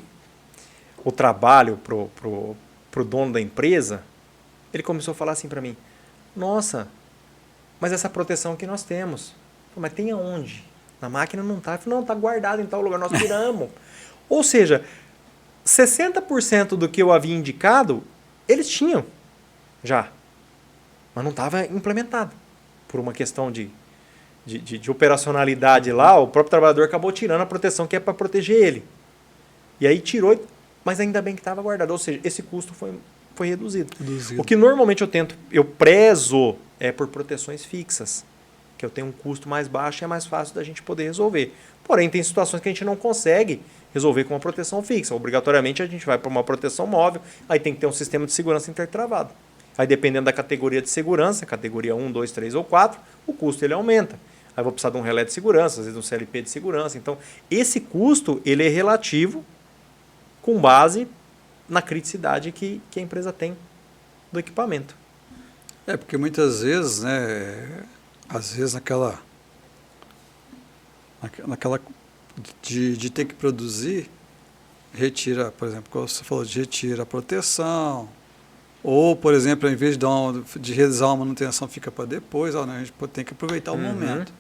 o trabalho pro dono da empresa, ele começou a falar assim para mim: nossa, mas essa proteção que nós temos. Mas tem aonde? Na máquina não está. Eu falei: não, está guardado em tal lugar, nós tiramos. Ou seja, 60% do que eu havia indicado, eles tinham já. Mas não estava implementado. Por uma questão de operacionalidade lá, o próprio trabalhador acabou tirando a proteção que é para proteger ele. E aí tirou, mas ainda bem que estava guardado. Ou seja, esse custo foi reduzido. O que normalmente eu prezo é por proteções fixas, que eu tenho um custo mais baixo e é mais fácil da gente poder resolver. Porém, tem situações que a gente não consegue resolver com uma proteção fixa. Obrigatoriamente a gente vai para uma proteção móvel, aí tem que ter um sistema de segurança intertravado. Aí dependendo da categoria de segurança, categoria 1, 2, 3 ou 4, o custo ele aumenta. Aí eu vou precisar de um relé de segurança, às vezes um CLP de segurança. Então, esse custo ele é relativo com base na criticidade que a empresa tem do equipamento. É, porque muitas vezes, né, às vezes naquela de ter que produzir, retira, por exemplo, como você falou, retira a proteção, ou, por exemplo, ao invés de realizar uma manutenção, fica para depois, né, a gente tem que aproveitar o momento.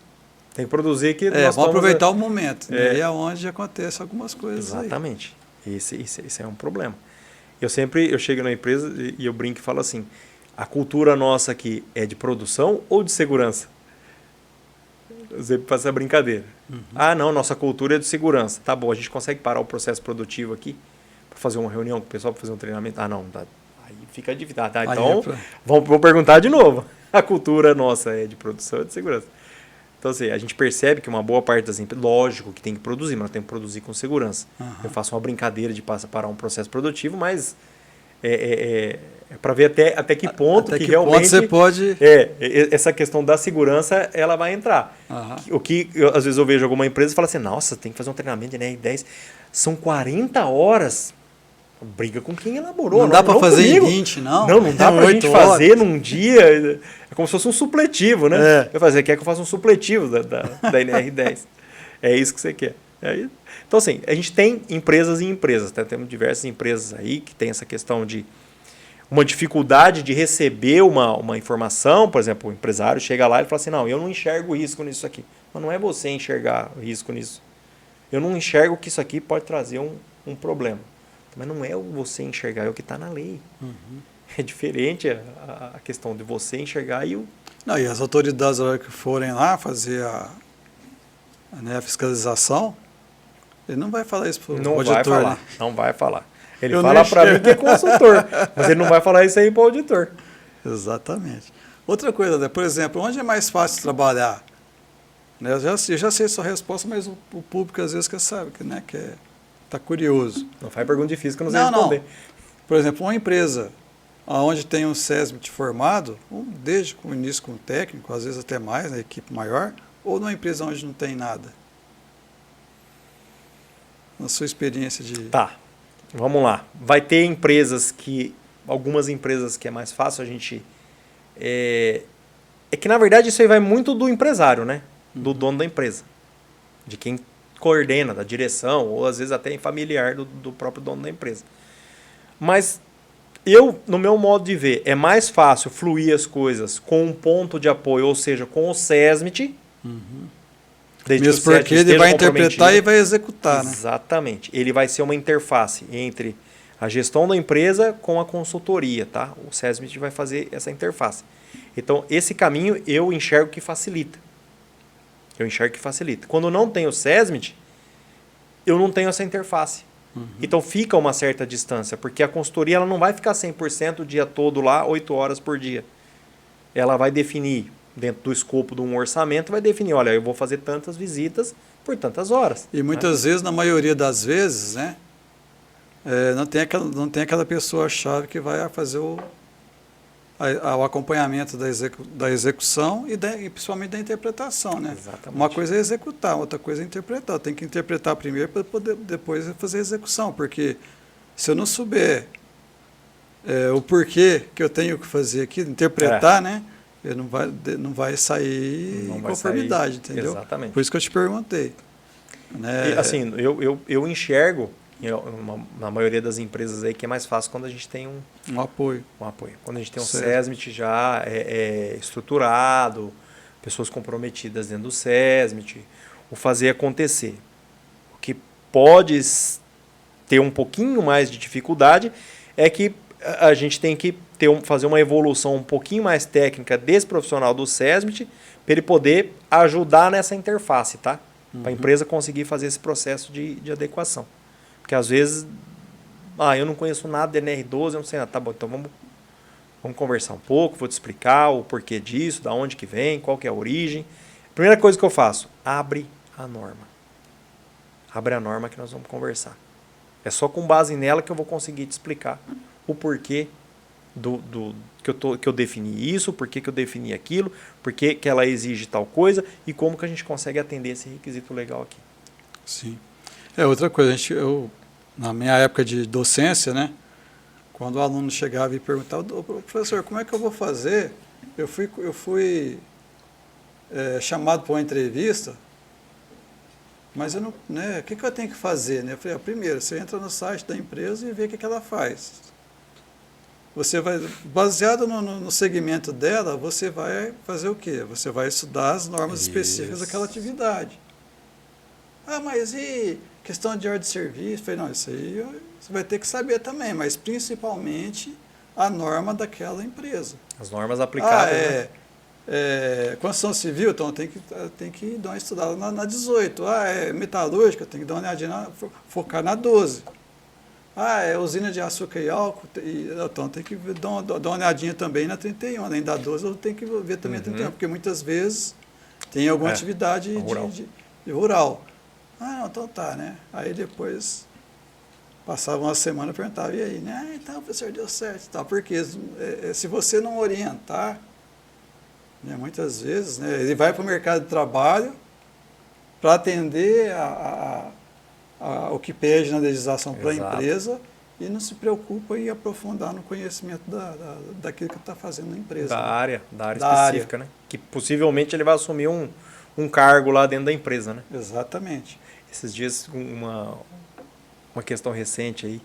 Tem que produzir que vamos aproveitar o momento, né, e é onde acontece algumas coisas. Exatamente. Esse é um problema. Eu chego na empresa e eu brinco e falo assim: a cultura nossa aqui é de produção ou de segurança? Eu sempre faço essa brincadeira. Não, nossa cultura é de segurança. Tá bom, a gente consegue parar o processo produtivo aqui para fazer uma reunião com o pessoal, para fazer um treinamento? Não, tá. Aí fica difícil. Então, vamos perguntar de novo. A cultura nossa é de produção ou de segurança? Então, assim, a gente percebe que uma boa parte das empresas, lógico que tem que produzir, mas tem que produzir com segurança. Eu faço uma brincadeira de parar um processo produtivo, mas é para ver até que ponto até que realmente ponto você pode... essa questão da segurança ela vai entrar. O que às vezes eu vejo alguma empresa e fala assim: nossa, tem que fazer um treinamento de NR10, são 40 horas. Briga com quem elaborou. Não dá para fazer comigo. Em 20, não. Não dá para a gente fazer num dia. É como se fosse um supletivo, né? Você quer que eu faça um supletivo da NR10. É isso que você quer. Então, assim, a gente tem empresas e empresas. Tá? Temos diversas empresas aí que tem essa questão de uma dificuldade de receber uma informação. Por exemplo, o empresário chega lá e fala assim: não, eu não enxergo risco nisso aqui. Mas não é você enxergar risco nisso. Eu não enxergo que isso aqui pode trazer um problema. Mas não é você enxergar, é o que está na lei. É diferente a questão de você enxergar e o... Não, e as autoridades, na hora que forem lá fazer a fiscalização, ele não vai falar isso para o auditor. Vai falar, né? Não vai falar. Ele fala para mim que é consultor, mas ele não vai falar isso aí para o auditor. Exatamente. Outra coisa, né? Por exemplo, onde é mais fácil trabalhar? Né? Eu já sei a sua resposta, mas o público às vezes quer saber, né? Está curioso. Não faz pergunta difícil que eu não sei responder. Por exemplo, uma empresa onde tem um SESMIT formado, desde o início com o técnico, às vezes até mais, na equipe maior, ou numa empresa onde não tem nada? Na sua experiência de... Tá, vamos lá. Vai ter empresas algumas empresas que é mais fácil a gente... É que, na verdade, isso aí vai muito do empresário, né? Do dono da empresa. De quem coordena, da direção, ou às vezes até familiar do próprio dono da empresa. Mas no meu modo de ver, é mais fácil fluir as coisas com um ponto de apoio, ou seja, com o SESMIT. Mesmo porque ele vai interpretar e vai executar, né? Exatamente. Ele vai ser uma interface entre a gestão da empresa com a consultoria, tá? O SESMIT vai fazer essa interface. Então, esse caminho eu enxergo que facilita. Quando não tem o SESMIT, eu não tenho essa interface. Então, fica uma certa distância, porque a consultoria ela não vai ficar 100% o dia todo lá, 8 horas por dia. Ela vai definir, dentro do escopo de um orçamento, vai definir, olha, eu vou fazer tantas visitas por tantas horas. E muitas vezes, na maioria das vezes, né, não tem aquela pessoa-chave que vai fazer o acompanhamento da execução e principalmente da interpretação, né? Exatamente. Uma coisa é executar, outra coisa é interpretar. Tem que interpretar primeiro para poder depois fazer a execução, porque se eu não souber o porquê que eu tenho que fazer aqui, interpretar, né? Não vai sair em conformidade, entendeu? Exatamente. Por isso que eu te perguntei. Né? E, assim, eu enxergo na maioria das empresas aí que é mais fácil quando a gente tem um apoio. Quando a gente tem um SESMIT já estruturado, pessoas comprometidas dentro do SESMIT, o fazer acontecer. O que pode ter um pouquinho mais de dificuldade é que a gente tem que fazer uma evolução um pouquinho mais técnica desse profissional do SESMIT para ele poder ajudar nessa interface, tá? Para a empresa conseguir fazer esse processo de adequação. Porque às vezes, eu não conheço nada de NR12, eu não sei nada. Tá bom, então vamos conversar um pouco, vou te explicar o porquê disso, da onde que vem, qual que é a origem. Primeira coisa que eu faço, abre a norma. Abre a norma que nós vamos conversar. É só com base nela que eu vou conseguir te explicar o porquê que eu defini isso, porquê que eu defini aquilo, porquê que ela exige tal coisa e como que a gente consegue atender esse requisito legal aqui. Sim. Outra coisa, na minha época de docência, né, quando o aluno chegava e perguntava, professor, como é que eu vou fazer? Eu fui chamado para uma entrevista, mas eu não, né, o que eu tenho que fazer? Né? Eu falei, primeiro, você entra no site da empresa e vê o que ela faz. Você vai, baseado no segmento dela, você vai fazer o quê? Você vai estudar as normas específicas daquela atividade. Mas e questão de ordem de serviço? Eu falei, não, isso aí você vai ter que saber também, mas principalmente a norma daquela empresa. As normas aplicáveis, construção civil, então tem que dar uma estudada na 18. Metalúrgica, tem que dar uma olhadinha, focar na 12. Usina de açúcar e álcool, então tem que dar uma olhadinha também na 31. Além da 12, eu tenho que ver também a 31, porque muitas vezes tem alguma atividade de rural. Não, então tá, né? Aí depois passava uma semana e perguntava, e aí, né? Então, professor, deu certo, tá? Porque se você não orientar, né, muitas vezes, né, ele vai para o mercado de trabalho para atender o que pede na legislação para a empresa e não se preocupa em aprofundar no conhecimento daquilo que está fazendo na empresa. Da área específica, né? Que possivelmente ele vai assumir um cargo lá dentro da empresa, né? Exatamente. Esses dias, uma questão recente aí,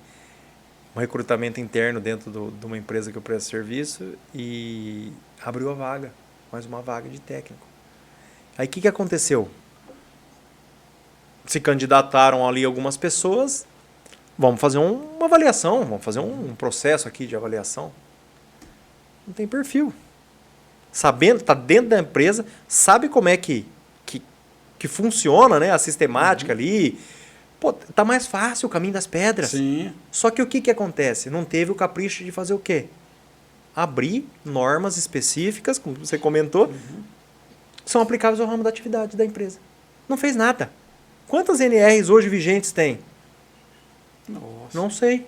um recrutamento interno dentro de uma empresa que eu presto serviço e abriu a vaga, mais uma vaga de técnico. Aí o que aconteceu? Se candidataram ali algumas pessoas, vamos fazer uma avaliação, vamos fazer um processo aqui de avaliação. Não tem perfil. Sabendo, está dentro da empresa, sabe como é que funciona, né, a sistemática ali. Pô, tá mais fácil o caminho das pedras. Sim. Só que o que acontece? Não teve o capricho de fazer o quê? Abrir normas específicas, como você comentou, que são aplicáveis ao ramo da atividade da empresa. Não fez nada. Quantas NRs hoje vigentes tem? Nossa. Não sei.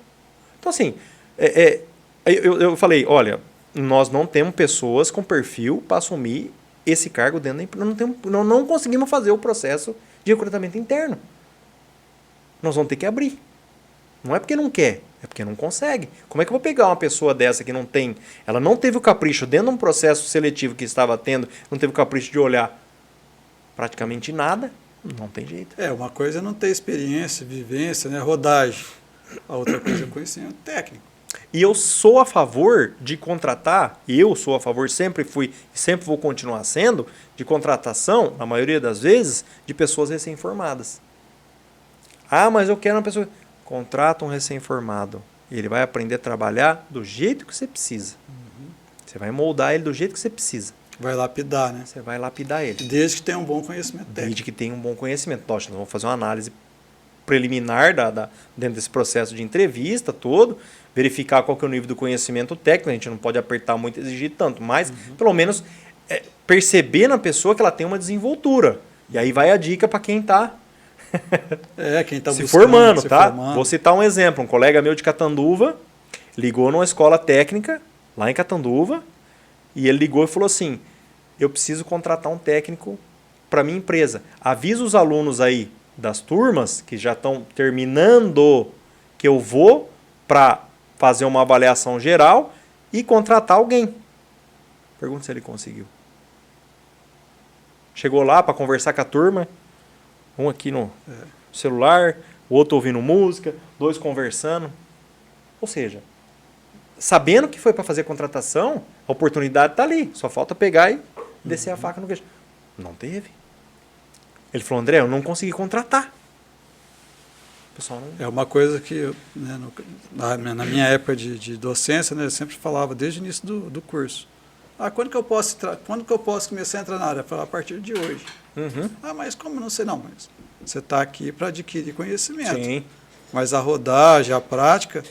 Então, assim, Eu falei, olha, nós não temos pessoas com perfil para assumir esse cargo dentro da empresa. Não conseguimos fazer o processo de recrutamento interno. Nós vamos ter que abrir. Não é porque não quer, é porque não consegue. Como é que eu vou pegar uma pessoa dessa que não tem... Ela não teve o capricho dentro de um processo seletivo que estava tendo, não teve o capricho de olhar praticamente nada, não tem jeito. Uma coisa é não ter experiência, vivência, né, rodagem. A outra coisa é conhecimento técnico. E eu sou a favor de contratar, sempre fui e sempre vou continuar sendo, de contratação, na maioria das vezes, de pessoas recém-formadas. Ah, mas eu quero uma pessoa... Contrata um recém-formado. Ele vai aprender a trabalhar do jeito que você precisa. Você vai moldar ele do jeito que você precisa. Vai lapidar, né? Você vai lapidar ele. Desde que tenha um bom conhecimento técnico. Desde que tenha um bom conhecimento. Nós vamos fazer uma análise preliminar dentro desse processo de entrevista todo, verificar qual que é o nível do conhecimento técnico. A gente não pode apertar muito, exigir tanto, mas pelo menos perceber na pessoa que ela tem uma desenvoltura. E aí vai a dica para quem está quem está se formando, tá? Vou citar um exemplo. Um colega meu de Catanduva ligou numa escola técnica lá em Catanduva e ele ligou e falou assim: eu preciso contratar um técnico para minha empresa. Avisa os alunos aí das turmas que já estão terminando que eu vou para fazer uma avaliação geral e contratar alguém. Pergunta se ele conseguiu. Chegou lá para conversar com a turma. Um aqui no celular, o outro ouvindo música, 2 conversando. Ou seja, sabendo que foi para fazer contratação, a oportunidade está ali. Só falta pegar e descer a faca no queijo. Não teve. Ele falou, André, eu não consegui contratar. O pessoal não... É uma coisa que, né, na minha época de docência, né, eu sempre falava desde o início do curso. Quando que eu posso começar a entrar na área? Eu falava, a partir de hoje. Mas como? Não sei não, mas você está aqui para adquirir conhecimento. Sim. Mas a rodagem, a prática,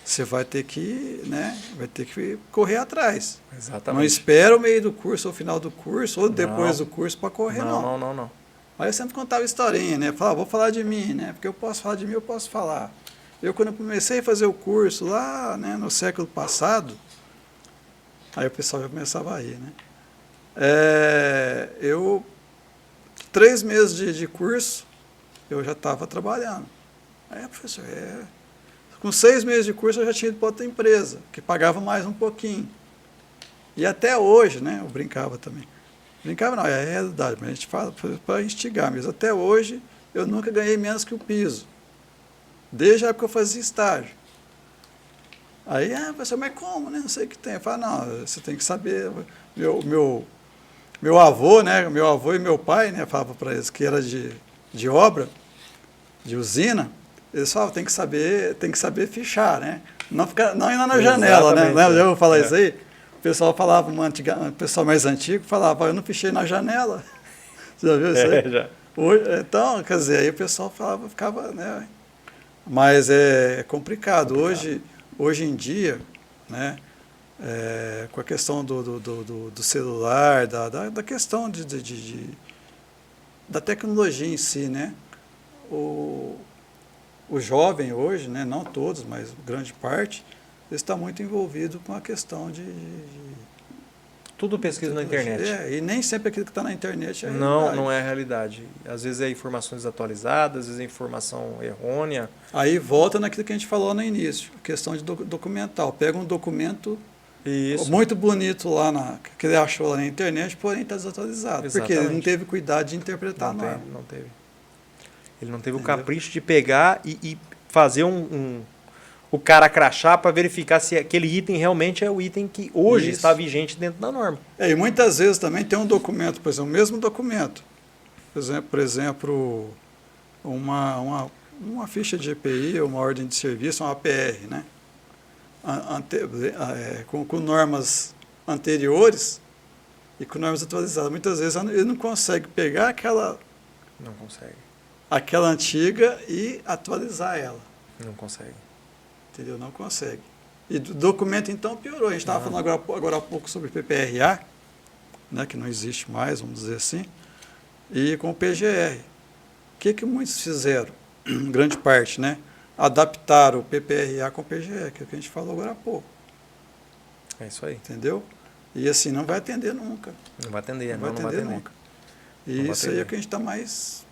você vai ter que correr atrás. Exatamente. Não espera o meio do curso, ou o final do curso, ou depois do curso para correr, não. Não. Aí eu sempre contava historinha, né? Falava, vou falar de mim, né? Porque eu posso falar de mim, eu posso falar. Quando eu comecei a fazer o curso lá, né, no século passado, aí o pessoal já começava a rir, né? 3 meses de curso, eu já estava trabalhando. Aí, professor, com 6 meses de curso eu já tinha ido para outra empresa, que pagava mais um pouquinho. E até hoje, né, eu brincava também. Brincava não, é a realidade, mas a gente fala para instigar mesmo. Até hoje, eu nunca ganhei menos que o piso. Desde a época que eu fazia estágio. Aí, professor, mas como, né? Não sei o que tem. Eu falo, não, você tem que saber. Meu avô, né? Meu avô e meu pai, né? Falava para eles que era de obra, de usina. Eles falavam, tem que saber fichar, né? Não ir lá na janela, né? Já vou falar isso aí? O pessoal falava, o pessoal mais antigo falava, eu não fichei na janela. Você já viu isso aí? Já. Então, quer dizer, aí o pessoal ficava, né? Mas é complicado. Hoje em dia, né, com a questão do celular, da questão da tecnologia em si, né, o jovem hoje, né, não todos, mas grande parte, está muito envolvido com a questão de tudo pesquisa na internet. E nem sempre aquilo que está na internet é não é a realidade. Às vezes é informações atualizadas, às vezes é informação errônea. Aí volta naquilo que a gente falou no início, a questão de documental. Pega um documento muito bonito lá, que ele achou lá na internet, porém está desatualizado. Exatamente. Porque ele não teve cuidado de interpretar a norma. Não teve. Ele não teve o capricho de pegar e fazer o cara crachá para verificar se aquele item realmente é o item que hoje está vigente dentro da norma. E muitas vezes também tem um documento, por exemplo, o mesmo documento. Por exemplo, uma ficha de EPI, uma ordem de serviço, uma APR, né? Com normas anteriores e com normas atualizadas. Muitas vezes ele não consegue pegar aquela antiga e atualizar ela. Não consegue. Entendeu? Não consegue. E do documento, então, piorou. A gente estava falando agora há pouco sobre PPRA, né, que não existe mais, vamos dizer assim, e com o PGR. O que muitos fizeram? Grande parte, né? adaptar o PPRA com o PGE, que é o que a gente falou agora há pouco. É isso aí. Entendeu? E assim, não vai atender nunca. Não vai atender, Não vai atender nunca. E Não isso vai aí é atender. o que a gente está mais...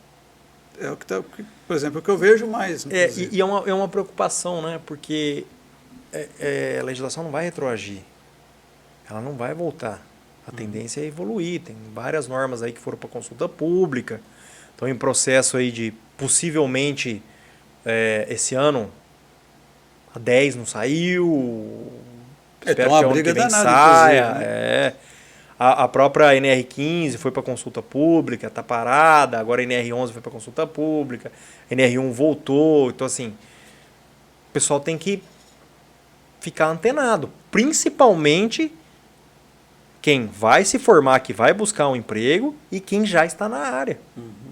É o que tá, por exemplo, é o que eu vejo mais. E é uma preocupação, né? Porque a legislação não vai retroagir. Ela não vai voltar. A tendência é evoluir. Tem várias normas aí que foram para consulta pública. Estão em processo aí de, possivelmente, esse ano, a 10 não saiu. Espero uma que ano briga que vem danada, saia. inclusive, É. A própria NR15 foi para consulta pública, está parada. Agora a NR11 foi para consulta pública. A NR1 voltou. Então, assim, o pessoal tem que ficar antenado. Principalmente quem vai se formar, que vai buscar um emprego e quem já está na área.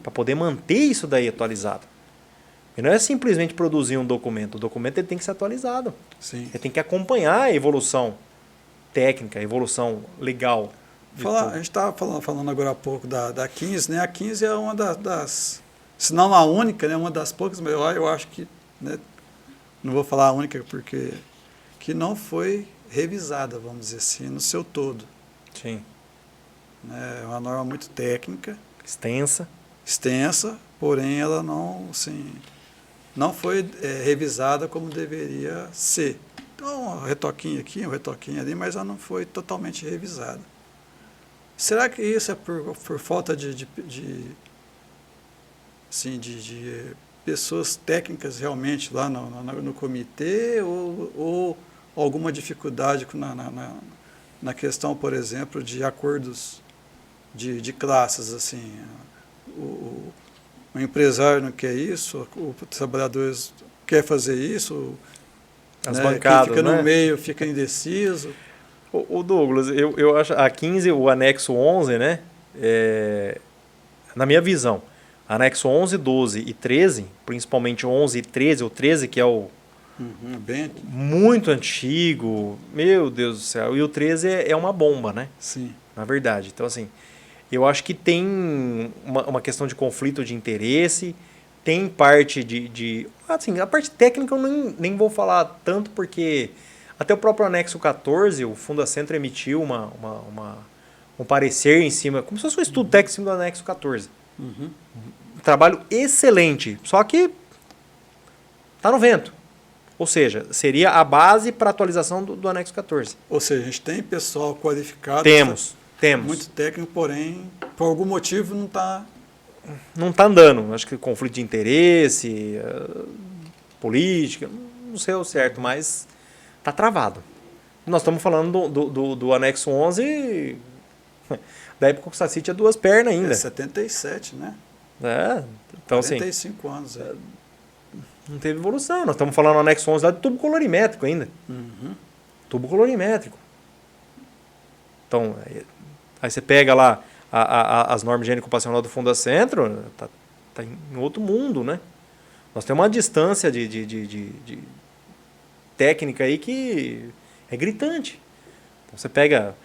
Para poder manter isso daí atualizado. E não é simplesmente produzir um documento. O documento ele tem que ser atualizado. Sim. Ele tem que acompanhar a evolução técnica, a evolução legal. A gente estava falando agora há pouco da 15, né? A 15 é uma das, se não a única, né? Uma das poucas, mas eu acho que, né? Não vou falar a única porque que não foi revisada, vamos dizer assim, no seu todo. Sim. É uma norma muito técnica, extensa, porém ela não, assim, não foi revisada como deveria ser. Então, um retoquinho aqui, um retoquinho ali, mas ela não foi totalmente revisada. Será que isso é por falta de pessoas técnicas realmente lá no comitê ou alguma dificuldade na questão, por exemplo, de acordos de classes? Assim, o empresário não quer isso, o trabalhador quer fazer isso, as né? bancadas, Quem fica né? no meio fica indeciso. O Douglas, eu acho a 15, o anexo 11, né? Na minha visão, anexo 11, 12 e 13, principalmente 11 e 13, o 13 que é o Bem, muito antigo, meu Deus do céu, e o 13 é uma bomba, né? sim. Na verdade. Então, assim, eu acho que tem uma questão de conflito de interesse, tem parte assim, a parte técnica eu nem vou falar tanto porque até o próprio anexo 14, o Fundacentro emitiu um parecer em cima, como se fosse um estudo técnico em cima do anexo 14. Um trabalho excelente, só que tá no vento. Ou seja, seria a base para atualização do anexo 14. Ou seja, a gente tem pessoal qualificado. Temos. Muito técnico, porém, por algum motivo não está... Não está andando. Acho que conflito de interesse, política, não sei o certo, mas está travado. Nós estamos falando do anexo 11, da época que o Saci tinha duas pernas ainda. 77, né? Então, 45 assim, anos. não teve evolução. Nós estamos falando do anexo 11 lá de tubo colorimétrico ainda. Tubo colorimétrico. Então, aí você pega lá as normas de higiene ocupacional do Fundacentro, tá em outro mundo, né? Nós temos uma distância de técnica aí que é gritante. Então, você pega,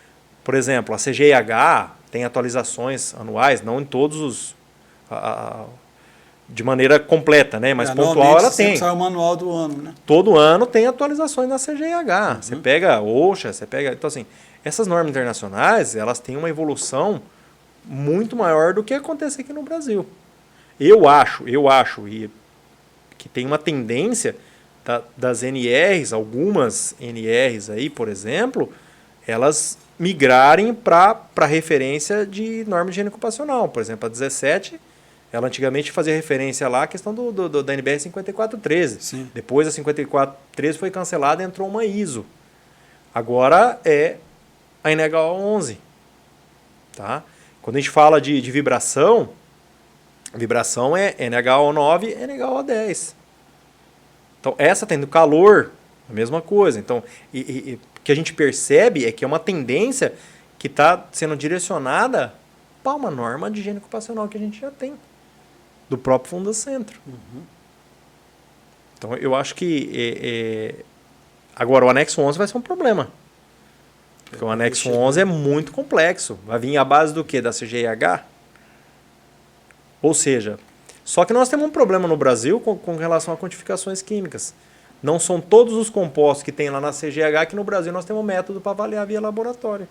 por exemplo, a CGIH tem atualizações anuais, não em todos os... de maneira completa, né? Mas pontual ela tem. Sai o manual do ano, né? Todo ano tem atualizações na CGIH. Você pega a OSHA, você pega... Então, assim, essas normas internacionais, elas têm uma evolução muito maior do que acontece aqui no Brasil. Eu acho que tem uma tendência das NRs, algumas NRs aí, por exemplo, elas migrarem para referência de norma de higiene ocupacional. Por exemplo, a 17, ela antigamente fazia referência lá à questão da NBR 5413. Sim. Depois a 5413 foi cancelada e entrou uma ISO. Agora é a NH 11. Tá? Quando a gente fala de vibração, vibração é NHO9 e NHO10. Então, essa tendo calor, a mesma coisa. Então, o que a gente percebe é que é uma tendência que está sendo direcionada para uma norma de higiene ocupacional que a gente já tem, do próprio Fundacentro. Então, eu acho que... Agora, o anexo 11 vai ser um problema. Porque o anexo 11 é muito complexo. Vai vir à base do quê? Da CGIH? Ou seja, Só que nós temos um problema no Brasil com relação a quantificações químicas. Não são todos os compostos que tem lá na CGH que no Brasil nós temos um método para avaliar via laboratório.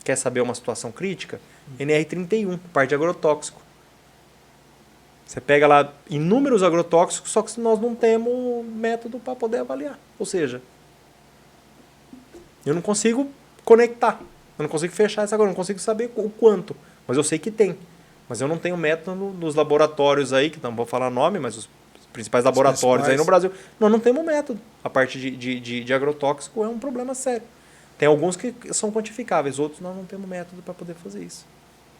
Quer saber uma situação crítica? NR31, parte de agrotóxico. Você pega lá inúmeros agrotóxicos, só que nós não temos método para poder avaliar. Ou seja, eu não consigo conectar, eu não consigo fechar isso agora, eu não consigo saber o quanto, mas eu sei que tem. Mas eu não tenho método nos laboratórios aí, que não vou falar nome, mas os principais laboratórios aí no Brasil, nós não temos método. A parte de agrotóxico é um problema sério. Tem alguns que são quantificáveis, outros nós não temos método para poder fazer isso.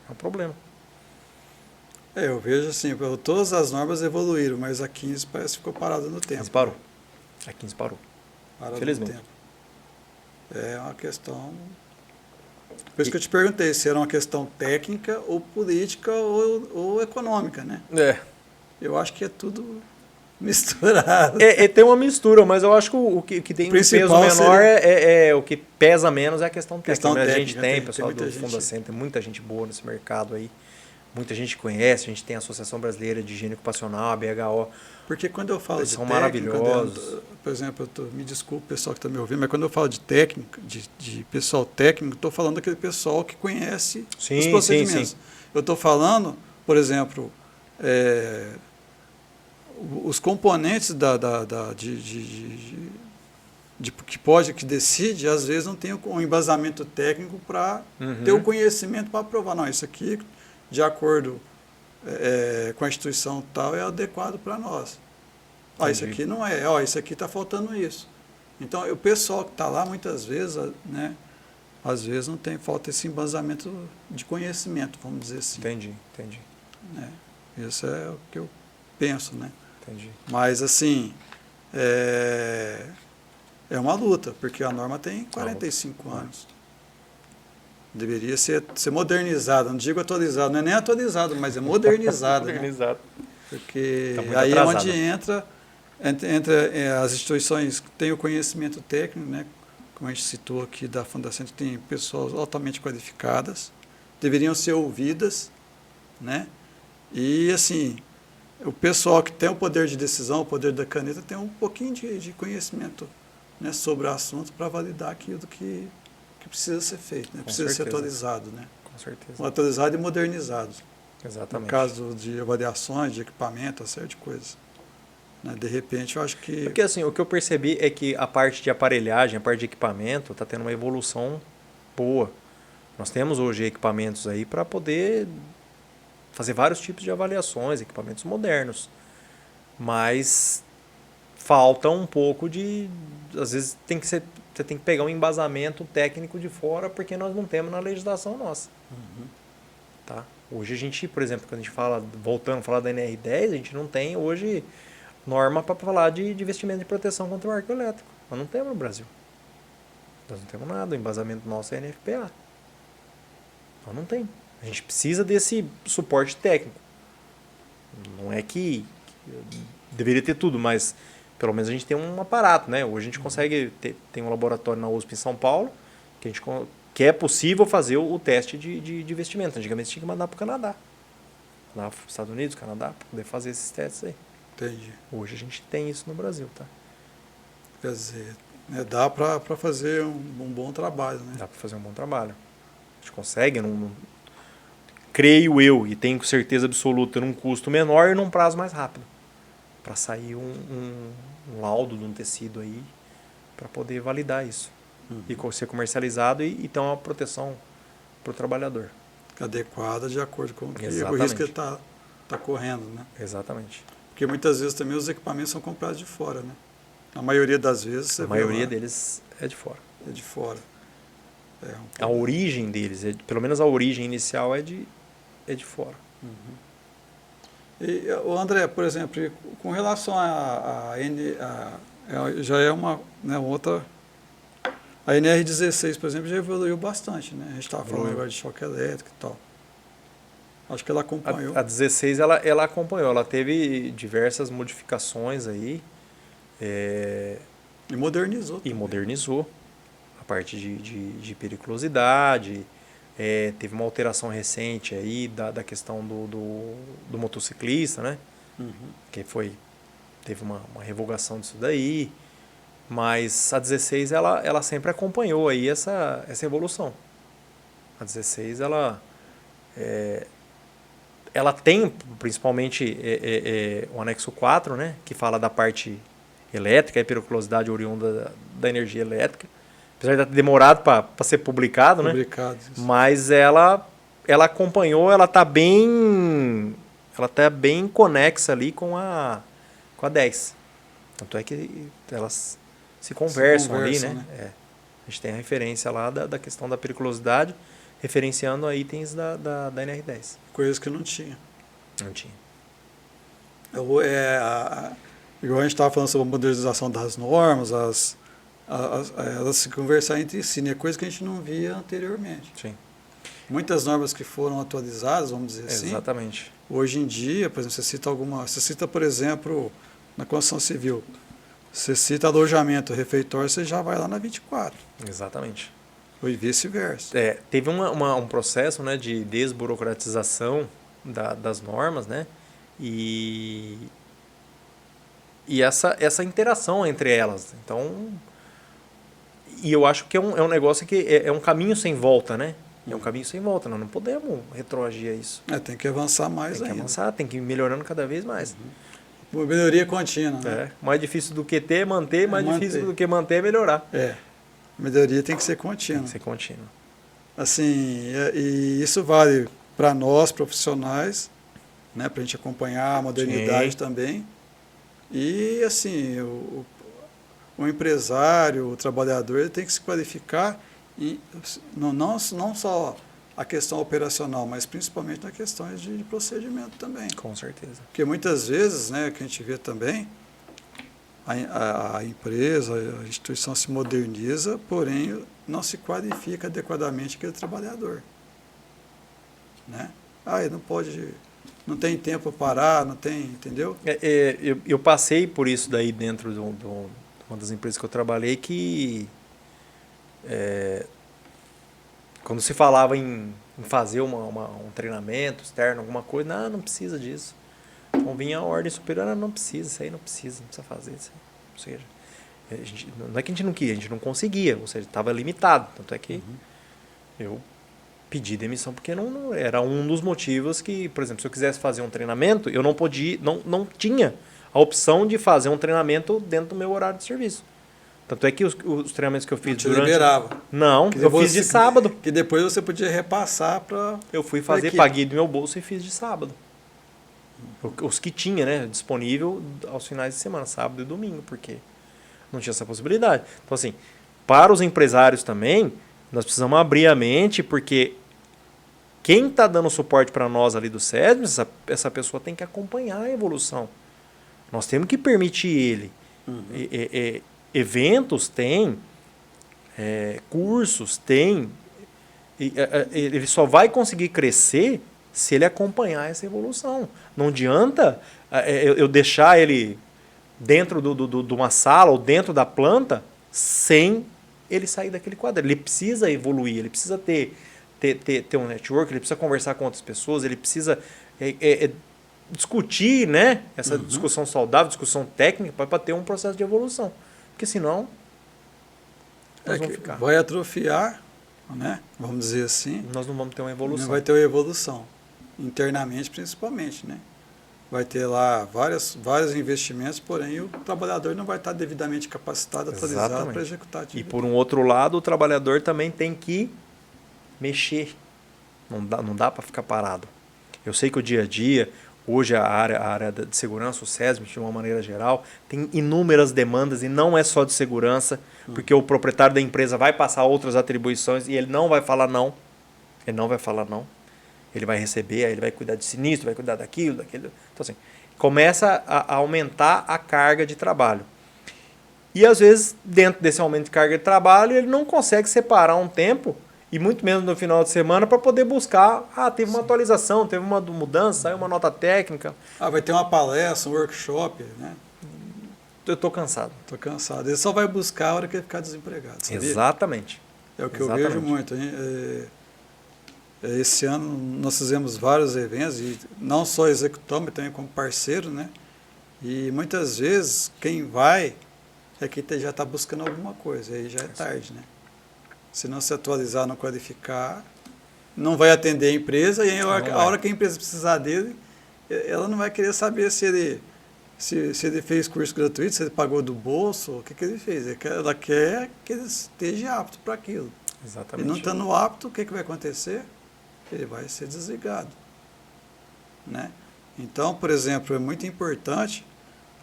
É um problema. Eu vejo assim, todas as normas evoluíram, mas a 15 parece que ficou parada no tempo. 15 parou. A 15 parou. Parada Felizmente. no tempo. É uma questão... Por isso que eu te perguntei se era uma questão técnica ou política ou econômica, né? Eu acho que é tudo misturado. Tem uma mistura, mas eu acho que o que tem um peso menor o que pesa menos é a questão técnica. A gente tem pessoal do Fundacentro, tem muita gente boa nesse mercado aí. Muita gente conhece, a gente tem a Associação Brasileira de Higiene Ocupacional, a BHO. Porque quando eu falo de são técnica, maravilhosos. Por exemplo, me desculpe o pessoal que está me ouvindo, mas quando eu falo de técnica, de pessoal técnico, estou falando daquele pessoal que conhece os procedimentos. Sim. Eu estou falando, por exemplo, os componentes que decide, às vezes não tem um embasamento técnico para ter o conhecimento para aprovar. Não, isso aqui, de acordo com a instituição tal, é adequado para nós. Isso aqui não é, isso aqui está faltando isso. Então, o pessoal que está lá, muitas vezes, né, às vezes não tem, falta esse embasamento de conhecimento, vamos dizer assim. Entendi. Isso é o que eu penso, né? Entendi. Mas, assim, é uma luta, porque a norma tem 45 anos. Deveria ser modernizada, não digo atualizado, não é nem atualizado, mas é modernizado. Modernizado. Né? Porque tá aí é onde entra as instituições que têm o conhecimento técnico, né? Como a gente citou aqui da Fundação, tem pessoas altamente qualificadas, deveriam ser ouvidas, né? E, assim, o pessoal que tem o poder de decisão, o poder da caneta, tem um pouquinho de conhecimento, né, sobre o assunto para validar aquilo que precisa ser feito, né? Precisa ser atualizado, né? Com certeza. Atualizado e modernizado. Exatamente. No caso de avaliações, de equipamento, uma série de coisas. Né? De repente, eu acho que... Porque, assim, o que eu percebi é que a parte de aparelhagem, a parte de equipamento, está tendo uma evolução boa. Nós temos hoje equipamentos aí para poder fazer vários tipos de avaliações, equipamentos modernos. Mas falta um pouco de... Às vezes você tem que pegar um embasamento técnico de fora, porque nós não temos na legislação nossa. Tá? Hoje a gente, por exemplo, quando a gente fala, voltando a falar da NR10, a gente não tem hoje norma para falar de investimento de proteção contra o arco elétrico. Nós não temos no Brasil. Nós não temos nada, o embasamento nosso é NFPA. Nós não tem. A gente precisa desse suporte técnico. Não é que deveria ter tudo, mas pelo menos a gente tem um aparato, né? Hoje a gente consegue tem um laboratório na USP em São Paulo que é possível fazer o teste de investimento. Antigamente tinha que mandar para o Canadá. Lá para os Estados Unidos, Canadá, para poder fazer esses testes aí. Entendi. Hoje a gente tem isso no Brasil, tá? Quer dizer, dá para fazer um bom trabalho, né? Dá para fazer um bom trabalho. A gente consegue, creio eu, e tenho certeza absoluta, num custo menor e num prazo mais rápido. Para sair um laudo de um tecido aí, para poder validar isso. E ser comercializado e ter uma proteção para o trabalhador. Adequada de acordo com o risco que ele está correndo, né? Exatamente. Porque muitas vezes também os equipamentos são comprados de fora, né? A maioria das vezes a maioria deles é de fora. É de fora. A origem deles, pelo menos a origem inicial é de fora. E o André, por exemplo, com relação já é uma, né, outra... A NR16, por exemplo, já evoluiu bastante, né? A gente estava falando agora de choque elétrico e tal. Acho que ela acompanhou. A 16 ela acompanhou, ela teve diversas modificações aí. E modernizou. E modernizou a parte de periculosidade, Teve uma alteração recente aí da questão do motociclista, né? Que teve uma revogação disso daí. Mas a 16 ela sempre acompanhou aí essa evolução. A 16 ela tem principalmente o anexo 4, né, que fala da parte elétrica e periculosidade oriunda da energia elétrica. Apesar de ter demorado para ser publicado, né? Isso. Mas ela acompanhou, ela tá bem conexa ali com a 10. Tanto é que elas se conversam ali, né? A gente tem a referência lá da questão da periculosidade, referenciando a itens da NR10. Coisas que não tinha. Não tinha. Igual a gente estava falando sobre a modernização das normas, elas se conversar entre si, né? Coisa que a gente não via anteriormente. Sim. Muitas normas que foram atualizadas, vamos dizer assim. Exatamente. Hoje em dia, por exemplo, você cita, por exemplo, na construção civil, você cita alojamento, refeitório, você já vai lá na 24. Exatamente. E vice-versa. Teve um processo, né, de desburocratização das normas, né? E essa interação entre elas. Então, e eu acho que é um negócio que é um caminho sem volta, né? É um caminho sem volta, nós não podemos retroagir a isso. Tem que avançar mais ainda. Tem que avançar, tem que ir melhorando cada vez mais. Melhoria contínua. Né? Mais difícil do que ter é manter, difícil do que manter é melhorar. Melhoria tem que ser contínua. Tem que ser contínua. Assim, e isso vale para nós, profissionais, né, para a gente acompanhar a modernidade também. E, assim, o empresário, o trabalhador, ele tem que se qualificar, não só a questão operacional, mas principalmente nas questões de procedimento também. Com certeza. Porque muitas vezes, né, que a gente vê também, a empresa, a instituição se moderniza, porém não se qualifica adequadamente aquele trabalhador. Né? Ele não tem tempo para parar, não tem, entendeu? Eu passei por isso daí dentro de uma das empresas que eu trabalhei, que quando se falava em fazer um treinamento externo, alguma coisa, não precisa disso. Então vinha a ordem superior, não precisa, isso aí não precisa fazer isso aí. Ou seja, não é que a gente não queria, a gente não conseguia, ou seja, estava limitado. Tanto é que eu pedi demissão porque não era um dos motivos que, por exemplo, se eu quisesse fazer um treinamento, eu não podia, não tinha a opção de fazer um treinamento dentro do meu horário de serviço. Tanto é que os treinamentos que eu fiz durante... liberava. Não, eu fiz de sábado. Que depois você podia repassar para... Eu fui fazer, paguei do meu bolso e fiz de sábado. Os que tinha, né, disponível aos finais de semana, sábado e domingo, porque não tinha essa possibilidade. Então, assim, para os empresários também, nós precisamos abrir a mente, porque quem está dando suporte para nós ali do SESM, essa pessoa tem que acompanhar a evolução. Nós temos que permitir ele. Eventos tem, cursos tem, ele só vai conseguir crescer se ele acompanhar essa evolução. Não adianta eu deixar ele dentro de uma sala ou dentro da planta sem ele sair daquele quadro. Ele precisa evoluir, ele precisa ter um network, ele precisa conversar com outras pessoas, ele precisa discutir, né, essa discussão saudável, discussão técnica, para ter um processo de evolução. Porque senão nós vamos ficar. Vai atrofiar, né? Vamos dizer assim. Nós não vamos ter uma evolução. Não vai ter uma evolução, internamente principalmente, né? Vai ter lá vários investimentos, porém o trabalhador não vai estar devidamente capacitado, atualizado para executar a atividade. E por um outro lado, o trabalhador também tem que mexer. Não dá para ficar parado. Eu sei que o dia a dia, hoje a área de segurança, o SESM, de uma maneira geral, tem inúmeras demandas e não é só de segurança, porque o proprietário da empresa vai passar outras atribuições e ele não vai falar não. Ele não vai falar não. Ele vai receber, aí ele vai cuidar de sinistro, vai cuidar daquilo. Então, assim, começa a aumentar a carga de trabalho. E, às vezes, dentro desse aumento de carga de trabalho, ele não consegue separar um tempo, e muito menos no final de semana, para poder buscar, teve uma atualização, teve uma mudança, saiu uma nota técnica. Vai ter uma palestra, um workshop, né? Eu estou cansado. Estou cansado. Ele só vai buscar a hora que ele ficar desempregado, sabia? Exatamente. É o que eu vejo muito. Esse ano nós fizemos vários eventos, e não só executamos, mas também como parceiro, né? E muitas vezes quem vai é quem já está buscando alguma coisa, aí já é tarde, né? Se não se atualizar, não qualificar, não vai atender a empresa, e aí a hora que a empresa precisar dele, ela não vai querer saber se ele fez curso gratuito, se ele pagou do bolso, o que ele fez. Ela quer que ele esteja apto para aquilo. Exatamente. E não estando apto, o que vai acontecer? Ele vai ser desligado, né? Então, por exemplo, é muito importante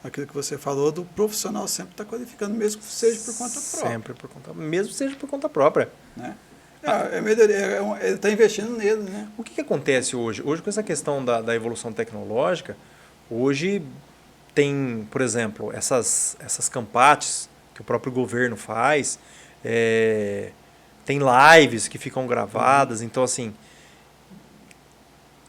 aquilo que você falou do profissional sempre estar qualificando, mesmo que seja por conta própria. Sempre por conta, mesmo que seja por conta própria. Né? Ele está investindo nele, né? O que acontece hoje? Hoje, com essa questão da evolução tecnológica, hoje tem, por exemplo, essas campates que o próprio governo faz, tem lives que ficam gravadas, então assim,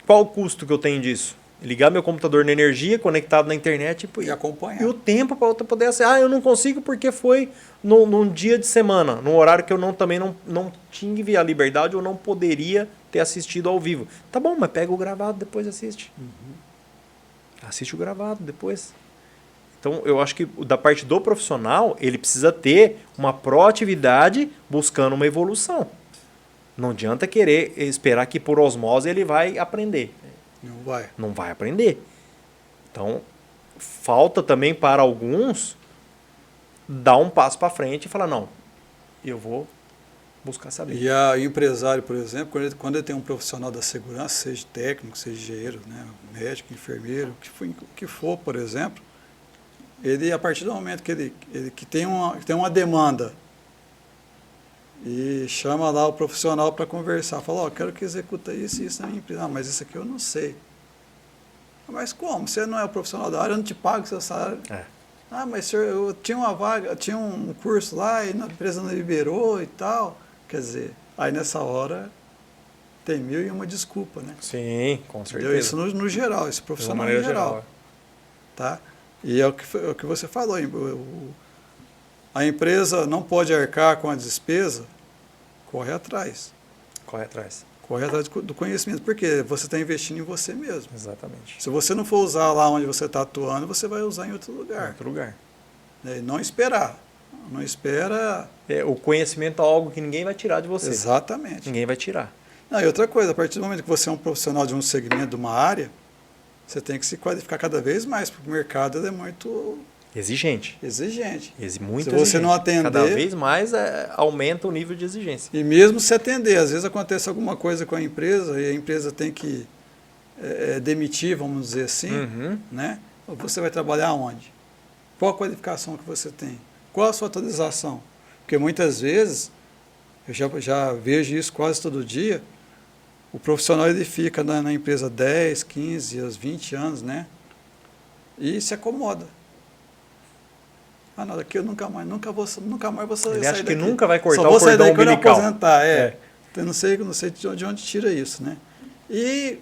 qual o custo que eu tenho disso? Ligar meu computador na energia, conectado na internet e acompanhar. E o tempo para outra poder acessar. Eu não consigo porque foi num dia de semana, num horário que eu também não tive a liberdade ou não poderia ter assistido ao vivo. Tá bom, mas pega o gravado, depois assiste. Assiste o gravado depois. Então, eu acho que da parte do profissional, ele precisa ter uma proatividade buscando uma evolução. Não adianta querer esperar que por osmose ele vai aprender. Não vai. Não vai aprender. Então, falta também para alguns dar um passo para frente e falar, não, eu vou buscar saber. E o empresário, por exemplo, quando ele tem um profissional da segurança, seja técnico, seja engenheiro, né, médico, enfermeiro, o que for, por exemplo, ele, a partir do momento que ele tem uma demanda e chama lá o profissional para conversar, fala, eu quero que executa isso e isso na minha empresa. Mas isso aqui eu não sei. Mas como? Você não é o profissional da área, eu não te pago seu salário. Mas senhor, eu tinha uma vaga, tinha um curso lá e a empresa não liberou e tal. Quer dizer, aí nessa hora tem 1001 desculpa, né? Sim, com certeza. Isso no geral, esse profissional no geral. Tá? E é o que você falou, a empresa não pode arcar com a despesa, corre atrás. Corre atrás. Corre atrás do conhecimento, porque você está investindo em você mesmo. Exatamente. Se você não for usar lá onde você está atuando, você vai usar em outro lugar. Em outro lugar. E não esperar. Não espera... O conhecimento é algo que ninguém vai tirar de você. Exatamente. Ninguém vai tirar. E outra coisa, a partir do momento que você é um profissional de um segmento, de uma área, você tem que se qualificar cada vez mais, porque o mercado é muito... Exigente. Muito Se exigente. você não atender... Cada vez mais aumenta o nível de exigência. E mesmo se atender, às vezes acontece alguma coisa com a empresa e a empresa tem que demitir, vamos dizer assim, né? Você vai trabalhar onde? Qual a qualificação que você tem? Qual a sua atualização? Porque muitas vezes, eu já vejo isso quase todo dia, o profissional ele fica na empresa 10, 15, aos 20 anos, né? E se acomoda. Não, daqui eu nunca mais vou sair. Ele acha que daqui. nunca vai cortar Só vou o cordão sair daqui umbilical. Quando eu aposentar, Eu não sei de onde tira isso, né? E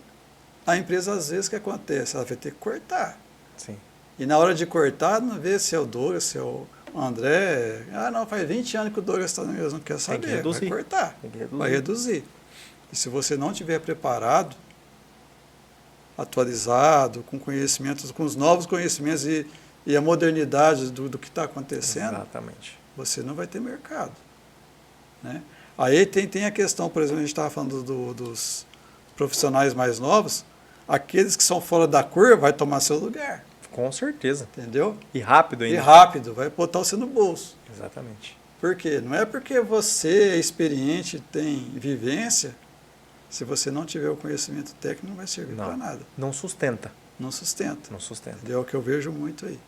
a empresa, às vezes, o que acontece? Ela vai ter que cortar. Sim. E na hora de cortar, não vê se é o Douglas, se é o André. Não, faz 20 anos que o Douglas está no mesmo, não quer saber. Tem que reduzir. Vai cortar. Vai reduzir. E se você não estiver preparado, atualizado, com conhecimentos, com os novos conhecimentos e a modernidade do que está acontecendo, exatamente, você não vai ter mercado. Né? Aí tem a questão, por exemplo, a gente estava falando dos profissionais mais novos, aqueles que são fora da curva vai tomar seu lugar. Com certeza. Entendeu? E rápido ainda. E rápido, vai botar você no bolso. Exatamente. Por quê? Não é porque você é experiente, tem vivência, se você não tiver o conhecimento técnico, não vai servir para nada. Não sustenta. Não sustenta. Não sustenta. É o que eu vejo muito aí.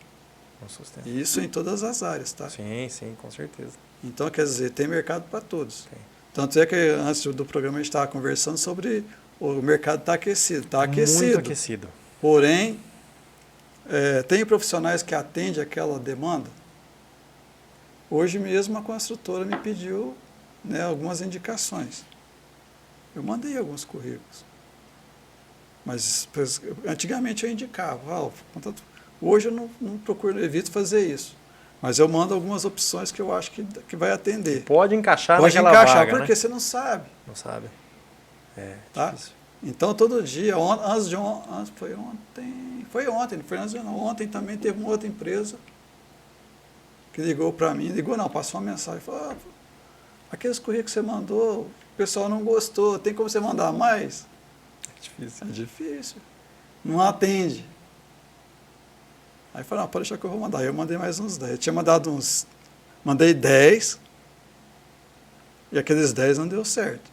Não sustenta. E isso em todas as áreas, tá? Sim, com certeza. Então, quer dizer, tem mercado para todos. Tem. Tanto é que antes do programa a gente estava conversando sobre o mercado está aquecido. Está aquecido. Muito aquecido. Porém, tem profissionais que atendem aquela demanda. Hoje mesmo a construtora me pediu, né, algumas indicações. Eu mandei alguns currículos. Mas antigamente eu indicava. Hoje eu não procuro, evito fazer isso. Mas eu mando algumas opções que eu acho que vai atender. Pode encaixar naquela vaga, porque você não sabe. Não sabe. Tá? Difícil. Então, todo dia, foi ontem, ontem também teve uma outra empresa que ligou para mim, passou uma mensagem, falou, aqueles currículos que você mandou, o pessoal não gostou, tem como você mandar mais? É difícil. É difícil, não atende. Aí eu falei, pode deixar que eu vou mandar. Aí eu mandei mais uns 10. Eu tinha mandei 10, e aqueles 10 não deu certo.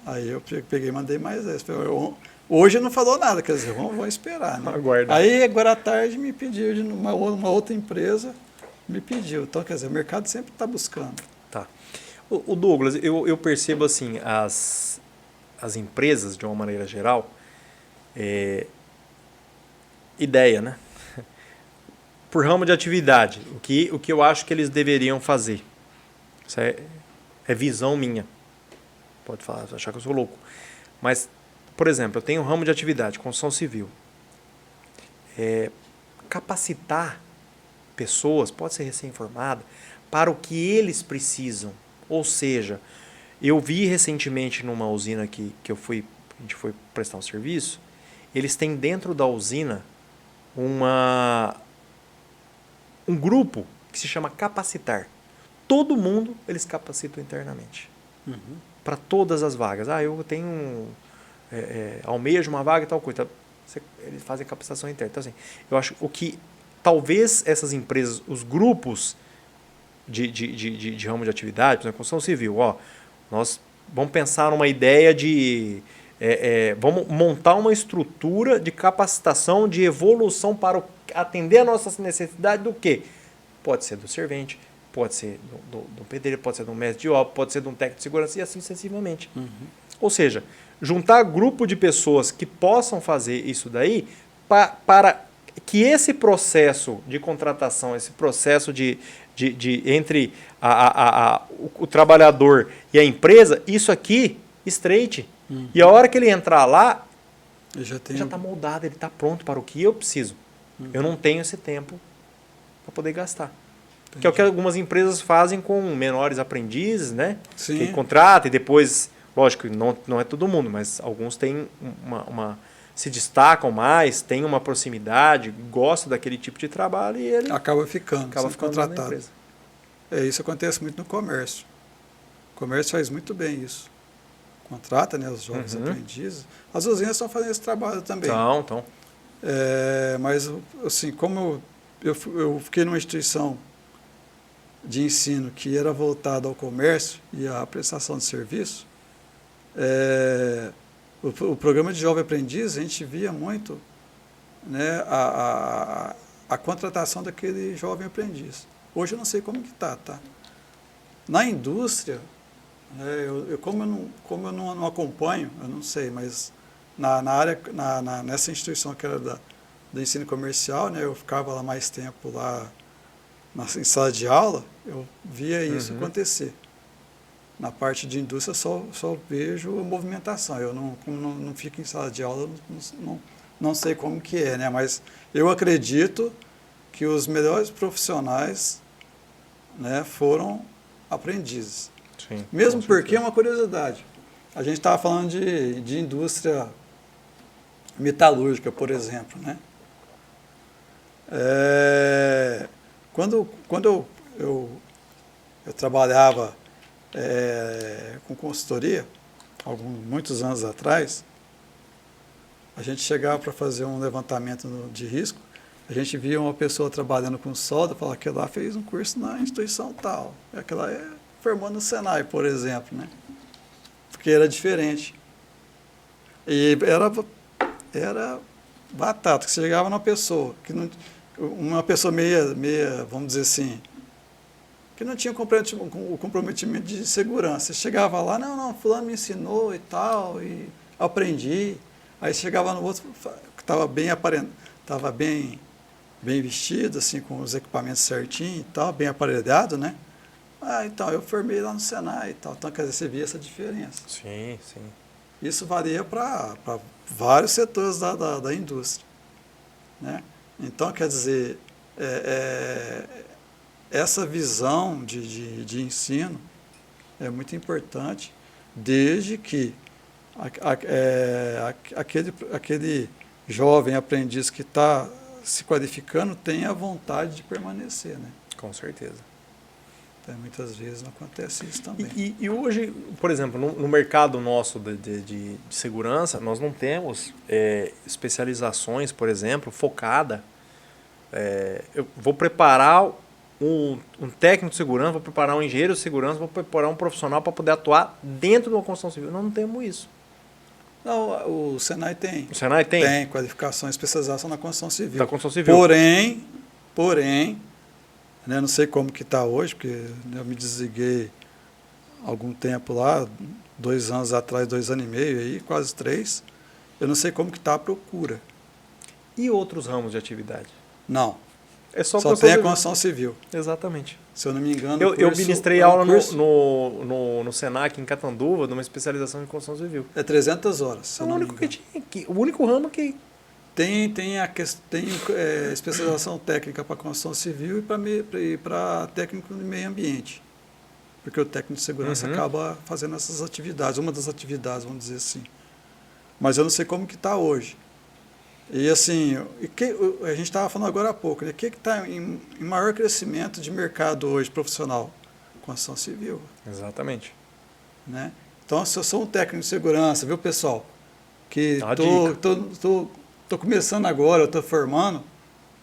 Aí eu peguei e mandei mais 10. Hoje não falou nada, quer dizer, vamos esperar, né? Aguarda. Aí agora à tarde me pediu, uma outra empresa me pediu. Então, quer dizer, o mercado sempre está buscando. Tá. O Douglas, eu percebo assim, as empresas, de uma maneira geral, ideia, né? Por ramo de atividade, o que eu acho que eles deveriam fazer. Isso é visão minha. Pode falar, achar que eu sou louco. Mas, por exemplo, eu tenho um ramo de atividade, construção civil. Capacitar pessoas, pode ser recém-formada, para o que eles precisam. Ou seja, eu vi recentemente numa usina que a gente foi prestar um serviço, eles têm dentro da usina um grupo que se chama capacitar. Todo mundo eles capacitam internamente. Para todas as vagas. Eu tenho almejo uma vaga e tal coisa. Eles fazem capacitação interna. Então, assim, eu acho que talvez essas empresas, os grupos de ramo de atividade, por exemplo, construção civil, nós vamos pensar numa ideia vamos montar uma estrutura de capacitação, de evolução para atender a nossa necessidade do quê? Pode ser do servente, pode ser do pedreiro, pode ser do mestre de obra, pode ser de um técnico de segurança e assim sucessivamente. Ou seja, juntar grupo de pessoas que possam fazer isso daí para que esse processo de contratação, esse processo entre o trabalhador e a empresa, isso aqui estreite. E a hora que ele entrar lá, ele já está moldado, ele está pronto para o que eu preciso. Eu não tenho esse tempo para poder gastar. Entendi. Que é o que algumas empresas fazem com menores aprendizes, né? Sim. Que contratam e depois, lógico, não é todo mundo, mas alguns têm se destacam mais, têm uma proximidade, gostam daquele tipo de trabalho e ele acaba ficando contratado. Na empresa. Isso acontece muito no comércio. O comércio faz muito bem isso. Contrata, né, os jovens aprendizes. As usinas estão fazendo esse trabalho também. Então. Mas, assim, como eu fiquei numa instituição de ensino que era voltada ao comércio e à prestação de serviço, o programa de jovem aprendiz, a gente via muito, né, a contratação daquele jovem aprendiz. Hoje eu não sei como que está, tá? Na indústria, como eu não acompanho, eu não sei, mas nessa instituição que era do ensino comercial, né, eu ficava lá mais tempo lá em sala de aula, eu via isso acontecer. Na parte de indústria só vejo movimentação. Eu não fico em sala de aula, não sei como que é, né, mas eu acredito que os melhores profissionais, né, foram aprendizes. Sim, mesmo porque é uma curiosidade. A gente estava falando de indústria metalúrgica, por exemplo, né? Quando eu trabalhava com consultoria, muitos anos atrás, a gente chegava para fazer um levantamento de risco, a gente via uma pessoa trabalhando com solda, falava que lá fez um curso na instituição tal, aquela formou no Senai, por exemplo, né? Porque era diferente. E era batata, que você chegava numa pessoa, uma pessoa meia, vamos dizer assim, que não tinha o comprometimento de segurança. Você chegava lá, não, fulano me ensinou e tal, e aprendi. Aí chegava no outro, que estava bem vestido, assim, com os equipamentos certinhos e tal, bem aparelhado, né? Então, eu formei lá no Senai e tal. Então, quer dizer, você via essa diferença. Sim. Isso varia para vários setores da indústria, né? Então, quer dizer, essa visão de ensino é muito importante. desde que aquele jovem aprendiz que está se qualificando tenha vontade de permanecer, né? Com certeza. Então, muitas vezes não acontece isso também. E hoje, por exemplo, no mercado nosso de segurança, nós não temos especializações, por exemplo, focada. Eu vou preparar um técnico de segurança, vou preparar um engenheiro de segurança, vou preparar um profissional para poder atuar dentro de uma construção civil. Nós não temos isso. Não, o Senai tem. O Senai tem? Tem qualificação e especialização na construção civil. Da construção civil. Porém, né, não sei como que está hoje, porque eu me desliguei há algum tempo lá, 2 anos atrás, 2 anos e meio, aí, quase 3. Eu não sei como que está a procura. E outros ramos de atividade? Não. É só tem a construção civil. Exatamente. Se eu não me engano, eu ministrei aula no Senac, em Catanduva, numa especialização em construção civil. É 300 horas, se eu não me engano. O único ramo que... Tem especialização técnica para construção civil e para técnico de meio ambiente. Porque o técnico de segurança acaba fazendo essas atividades, uma das atividades, vamos dizer assim. Mas eu não sei como que está hoje. E assim, a gente estava falando agora há pouco, né? O que está em maior crescimento de mercado hoje profissional? Construção civil. Exatamente. Né? Então, se eu sou um técnico de segurança, viu, pessoal? Que estou começando agora, eu estou formando,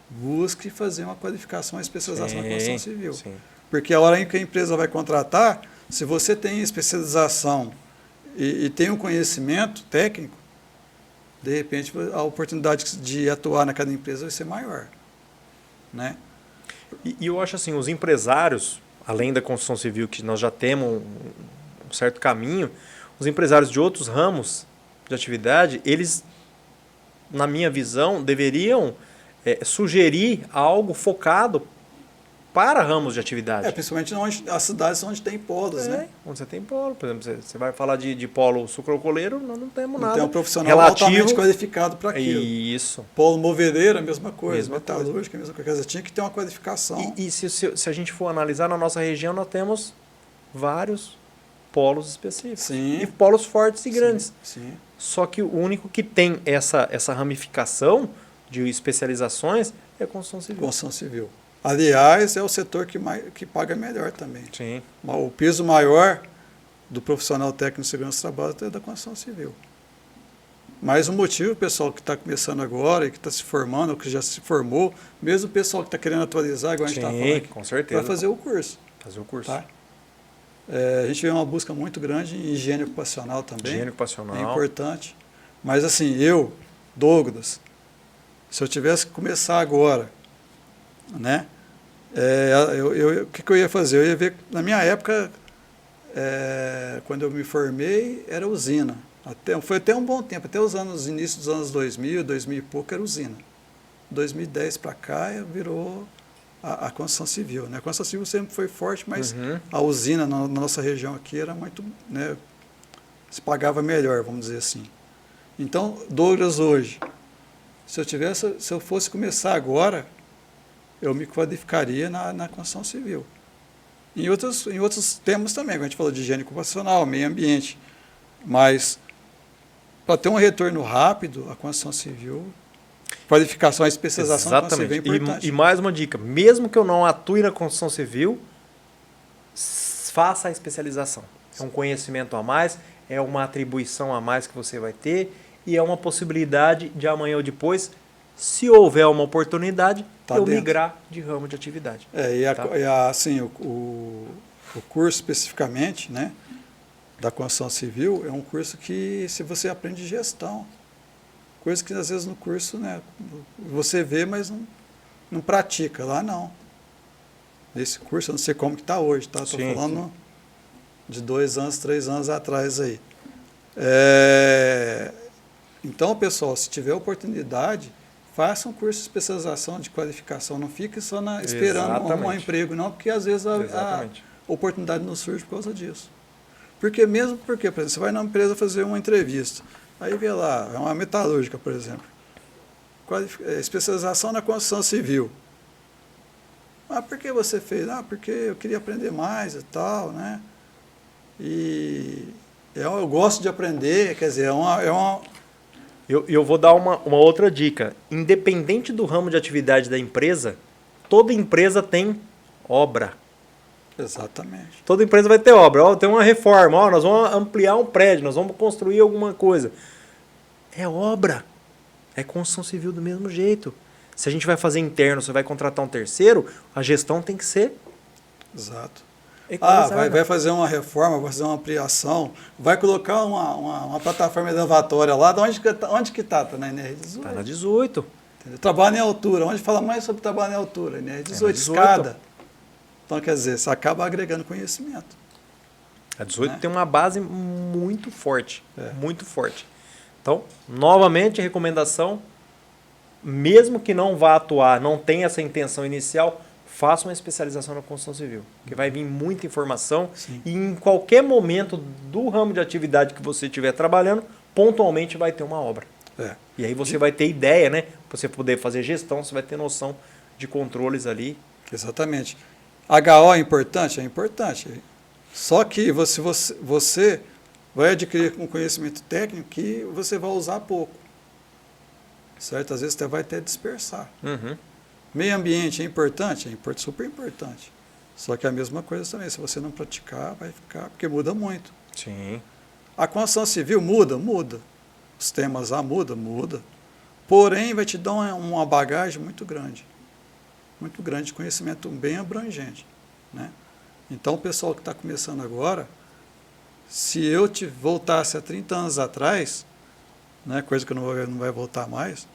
busque fazer uma qualificação, uma especialização na construção civil. Sim. Porque a hora em que a empresa vai contratar, se você tem especialização e tem um conhecimento técnico, de repente a oportunidade de atuar naquela empresa vai ser maior. Né? E eu acho assim, os empresários, além da construção civil, que nós já temos um certo caminho, os empresários de outros ramos de atividade, eles, na minha visão, deveriam sugerir algo focado para ramos de atividade. Principalmente as cidades onde tem polos, né? Onde você tem polo. Por exemplo, você vai falar de polo sucrocoleiro, nós não temos nada. Não tem um profissional altamente qualificado para aquilo. Isso. Polo moveleiro, a mesma coisa. Metalúrgica, a mesma coisa. Tinha que ter uma qualificação. E se a gente for analisar, na nossa região, nós temos vários polos específicos. Sim. E polos fortes e grandes. Sim. Só que o único que tem essa ramificação de especializações é a construção civil. Construção civil. Aliás, é o setor que paga melhor também. Sim. O piso maior do profissional técnico de segurança do trabalho é da construção civil. Mas o motivo, o pessoal que está começando agora e que está se formando, ou que já se formou, mesmo o pessoal que está querendo atualizar, igual a gente está falando aqui, com certeza. vai fazer o curso. Fazer o curso. Tá? A gente vê uma busca muito grande em higiene ocupacional também. Higiene ocupacional. É importante. Mas assim, Douglas, se eu tivesse que começar agora, né? O que eu ia fazer? Eu ia ver, na minha época, quando eu me formei, era usina. Foi até um bom tempo, até os inícios dos anos 2000 e pouco, era usina. 2010 para cá, virou a construção civil. Né? A construção civil sempre foi forte, mas a usina na nossa região aqui era muito... Né, se pagava melhor, vamos dizer assim. Então, Douglas, hoje, se eu fosse começar agora, eu me qualificaria na construção civil. Em outros temas também, como a gente falou de higiene ocupacional, meio ambiente. Mas, para ter um retorno rápido, a construção civil, qualificação, a especialização da construção civil é importante. E mais uma dica, mesmo que eu não atue na construção civil, faça a especialização. É um conhecimento a mais, é uma atribuição a mais que você vai ter e é uma possibilidade de amanhã ou depois, se houver uma oportunidade, migrar de ramo de atividade. Assim, o curso especificamente, né, da construção civil é um curso que se você aprende gestão, coisa que às vezes no curso, né, você vê, mas não pratica. Lá não. Nesse curso, eu não sei como que está hoje, tá? Estou falando de 2 anos, 3 anos atrás aí. Então, pessoal, se tiver oportunidade, faça um curso de especialização, de qualificação. Não fique só esperando um emprego, não, porque às vezes a oportunidade não surge por causa disso. Por exemplo, você vai na empresa fazer uma entrevista, aí vê lá, é uma metalúrgica, por exemplo, especialização na construção civil. Ah, por que você fez? Ah, porque eu queria aprender mais e tal, né? E Eu gosto de aprender, quer dizer, Eu vou dar uma outra dica. Independente do ramo de atividade da empresa, toda empresa tem obra. Exatamente. Toda empresa vai ter obra. Ó, tem uma reforma, ó, nós vamos ampliar um prédio, nós vamos construir alguma coisa. É obra. É construção civil do mesmo jeito. Se a gente vai fazer interno, você vai contratar um terceiro, a gestão tem que ser Exato. equalizada. Vai fazer uma reforma, vai fazer uma ampliação, vai colocar uma plataforma elevatória lá, onde que está? Está na NR18. Está na 18. Entendeu? Trabalho em altura, onde fala mais sobre trabalho em altura? NR18, escada. Então, quer dizer, você acaba agregando conhecimento. A 18 né? tem uma base muito forte, muito forte. Então, novamente, recomendação, mesmo que não vá atuar, não tenha essa intenção inicial, faça uma especialização na construção civil, que vai vir muita informação. Sim. E em qualquer momento do ramo de atividade que você estiver trabalhando, pontualmente vai ter uma obra. E aí você vai ter ideia, né? Para você poder fazer gestão, você vai ter noção de controles ali. Exatamente. HO é importante? É importante. Só que você vai adquirir um conhecimento técnico que você vai usar pouco. Certo? Às vezes você vai até dispersar. Uhum. Meio ambiente é importante? É super importante. Só que é a mesma coisa também. Se você não praticar, vai ficar, porque muda muito. Sim. A construção civil muda? Muda. Os temas lá muda. Porém, vai te dar uma bagagem muito grande de conhecimento bem abrangente. Né? Então, o pessoal que está começando agora, se eu voltasse há 30 anos atrás, né, coisa que não vai voltar mais,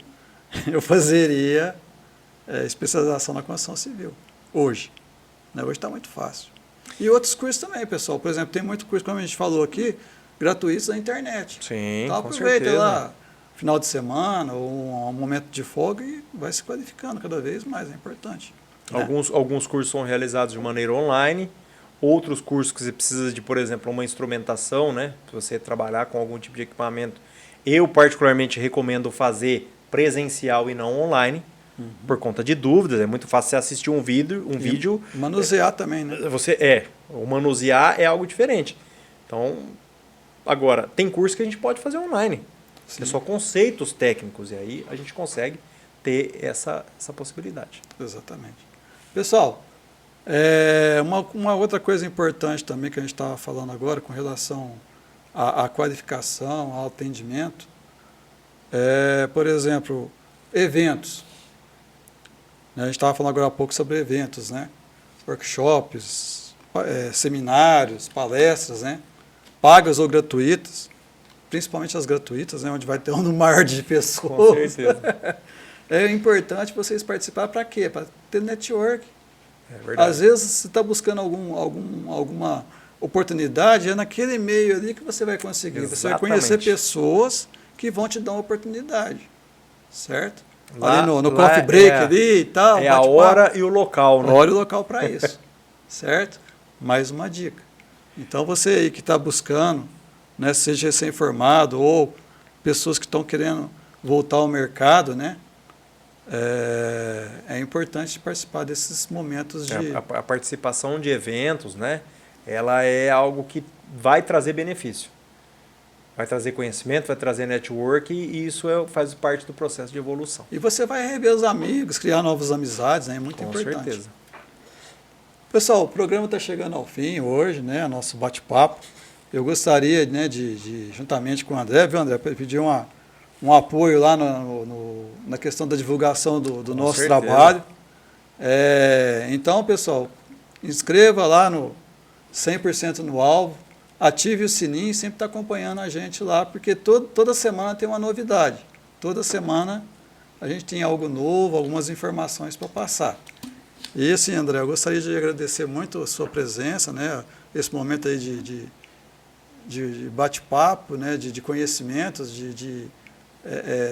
eu fazeria especialização na construção civil, hoje. Né? Hoje está muito fácil. E outros cursos também, pessoal. Por exemplo, tem muito curso, como a gente falou aqui, gratuitos na internet. Sim, então, com aproveita certeza. lá, final de semana, ou um momento de folga e vai se qualificando cada vez mais, é importante. Né? Alguns cursos são realizados de maneira online, outros cursos que você precisa de, por exemplo, uma instrumentação, né? Se você trabalhar com algum tipo de equipamento. Eu, particularmente, recomendo fazer presencial e não online, por conta de dúvidas. É muito fácil você assistir um vídeo. Manusear também, né? O manusear é algo diferente. Então, agora, tem curso que a gente pode fazer online. Sim. É só conceitos técnicos, e aí a gente consegue ter essa possibilidade. Exatamente. Pessoal, uma outra coisa importante também que a gente estava falando agora com relação à qualificação, ao atendimento, por exemplo, eventos. A gente estava falando agora há pouco sobre eventos, né? Workshops, seminários, palestras, né? Pagas ou gratuitas, principalmente as gratuitas, né? Onde vai ter um número maior de pessoas. Com certeza. É importante vocês participarem para quê? Para ter network. É verdade. Às vezes você está buscando alguma oportunidade, é naquele meio ali que você vai conseguir. Exatamente. Você vai conhecer pessoas que vão te dar uma oportunidade. Certo? Lá, ali no coffee break ali e tal. É a hora e o local, né? A hora e o local para isso. Certo? Mais uma dica. Então você aí que está buscando, né, seja recém-formado ou pessoas que estão querendo voltar ao mercado, né? É importante participar desses momentos de... A participação de eventos, né? Ela é algo que vai trazer benefício. Vai trazer conhecimento, vai trazer network e isso faz parte do processo de evolução. E você vai rever os amigos, criar novas amizades, né? É muito importante. Com certeza. Pessoal, o programa está chegando ao fim hoje, né? Nosso bate-papo. Eu gostaria, né, de juntamente com o André, viu, André, pedir um apoio lá na questão da divulgação do nosso certeza. trabalho. Então, pessoal, inscreva lá no 100% no Alvo, ative o sininho e sempre está acompanhando a gente lá, porque toda semana tem uma novidade. Toda semana a gente tem algo novo, algumas informações para passar. E assim, André, eu gostaria de agradecer muito a sua presença, né, esse momento aí de bate-papo, né, de conhecimentos, de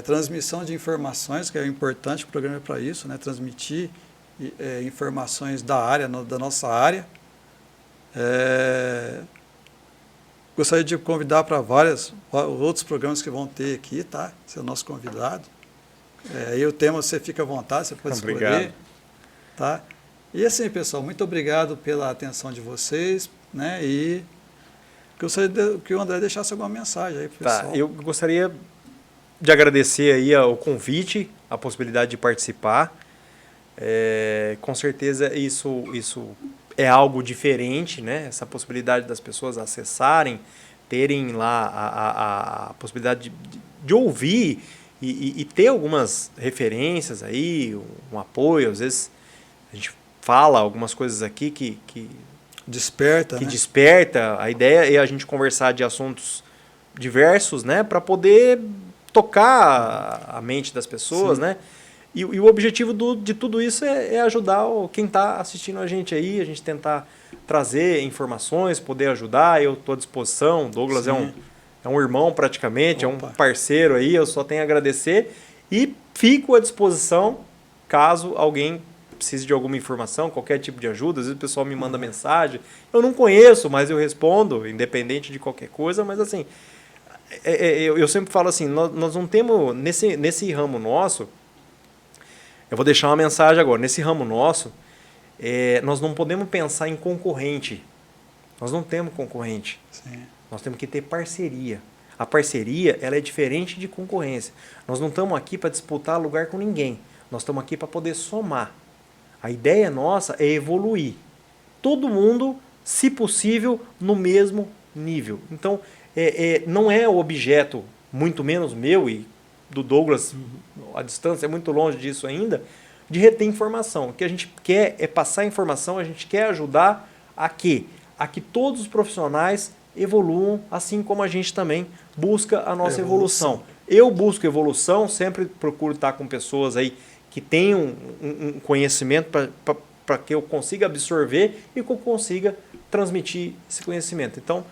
transmissão de informações, que é importante, o programa é para isso, né, transmitir informações da área, da nossa área. Gostaria de convidar para vários outros programas que vão ter aqui, tá? Você é o nosso convidado. Aí o tema você fica à vontade, você pode escolher. Obrigado. Tá? E assim, pessoal, muito obrigado pela atenção de vocês, né? E Gostaria que o André deixasse alguma mensagem aí para o pessoal. Eu gostaria de agradecer aí o convite, a possibilidade de participar. Com certeza isso é algo diferente, né? Essa possibilidade das pessoas acessarem, terem lá a possibilidade de ouvir e ter algumas referências aí, um apoio. Às vezes a gente fala algumas coisas aqui que desperta, que né? Desperta. A ideia é a gente conversar de assuntos diversos, né? Para poder tocar a mente das pessoas, né? E o objetivo de tudo isso é ajudar quem está assistindo a gente aí, a gente tentar trazer informações, poder ajudar. Eu estou à disposição. O Douglas é um irmão praticamente, Opa. é um parceiro aí, eu só tenho a agradecer. E fico à disposição caso alguém precise de alguma informação, qualquer tipo de ajuda. Às vezes o pessoal me manda mensagem. Eu não conheço, mas eu respondo, independente de qualquer coisa. Mas assim, eu sempre falo assim, nós não temos, nesse ramo nosso, eu vou deixar uma mensagem agora. Nesse ramo nosso, nós não podemos pensar em concorrente. Nós não temos concorrente. Sim. Nós temos que ter parceria. A parceria ela é diferente de concorrência. Nós não estamos aqui para disputar lugar com ninguém. Nós estamos aqui para poder somar. A ideia nossa é evoluir. Todo mundo, se possível, no mesmo nível. Então, não é o objeto, muito menos meu e do Douglas, a distância é muito longe disso ainda, de reter informação. O que a gente quer é passar informação, a gente quer ajudar a que todos os profissionais evoluam, assim como a gente também busca a nossa evolução. Eu busco evolução, sempre procuro estar com pessoas aí que tenham um conhecimento para que eu consiga absorver e que eu consiga transmitir esse conhecimento. Então,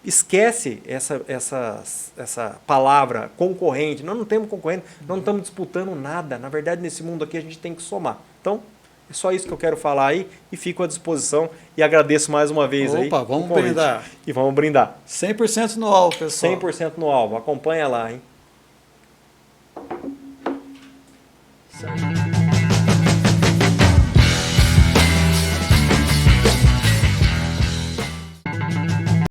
esquece essa palavra concorrente. Nós não temos concorrente, nós não estamos disputando nada. Na verdade, nesse mundo aqui, a gente tem que somar. Então, é só isso que eu quero falar aí e fico à disposição e agradeço mais uma vez aí. Opa, vamos brindar. E vamos brindar. 100% no alvo, pessoal. 100% no alvo. Acompanha lá, hein?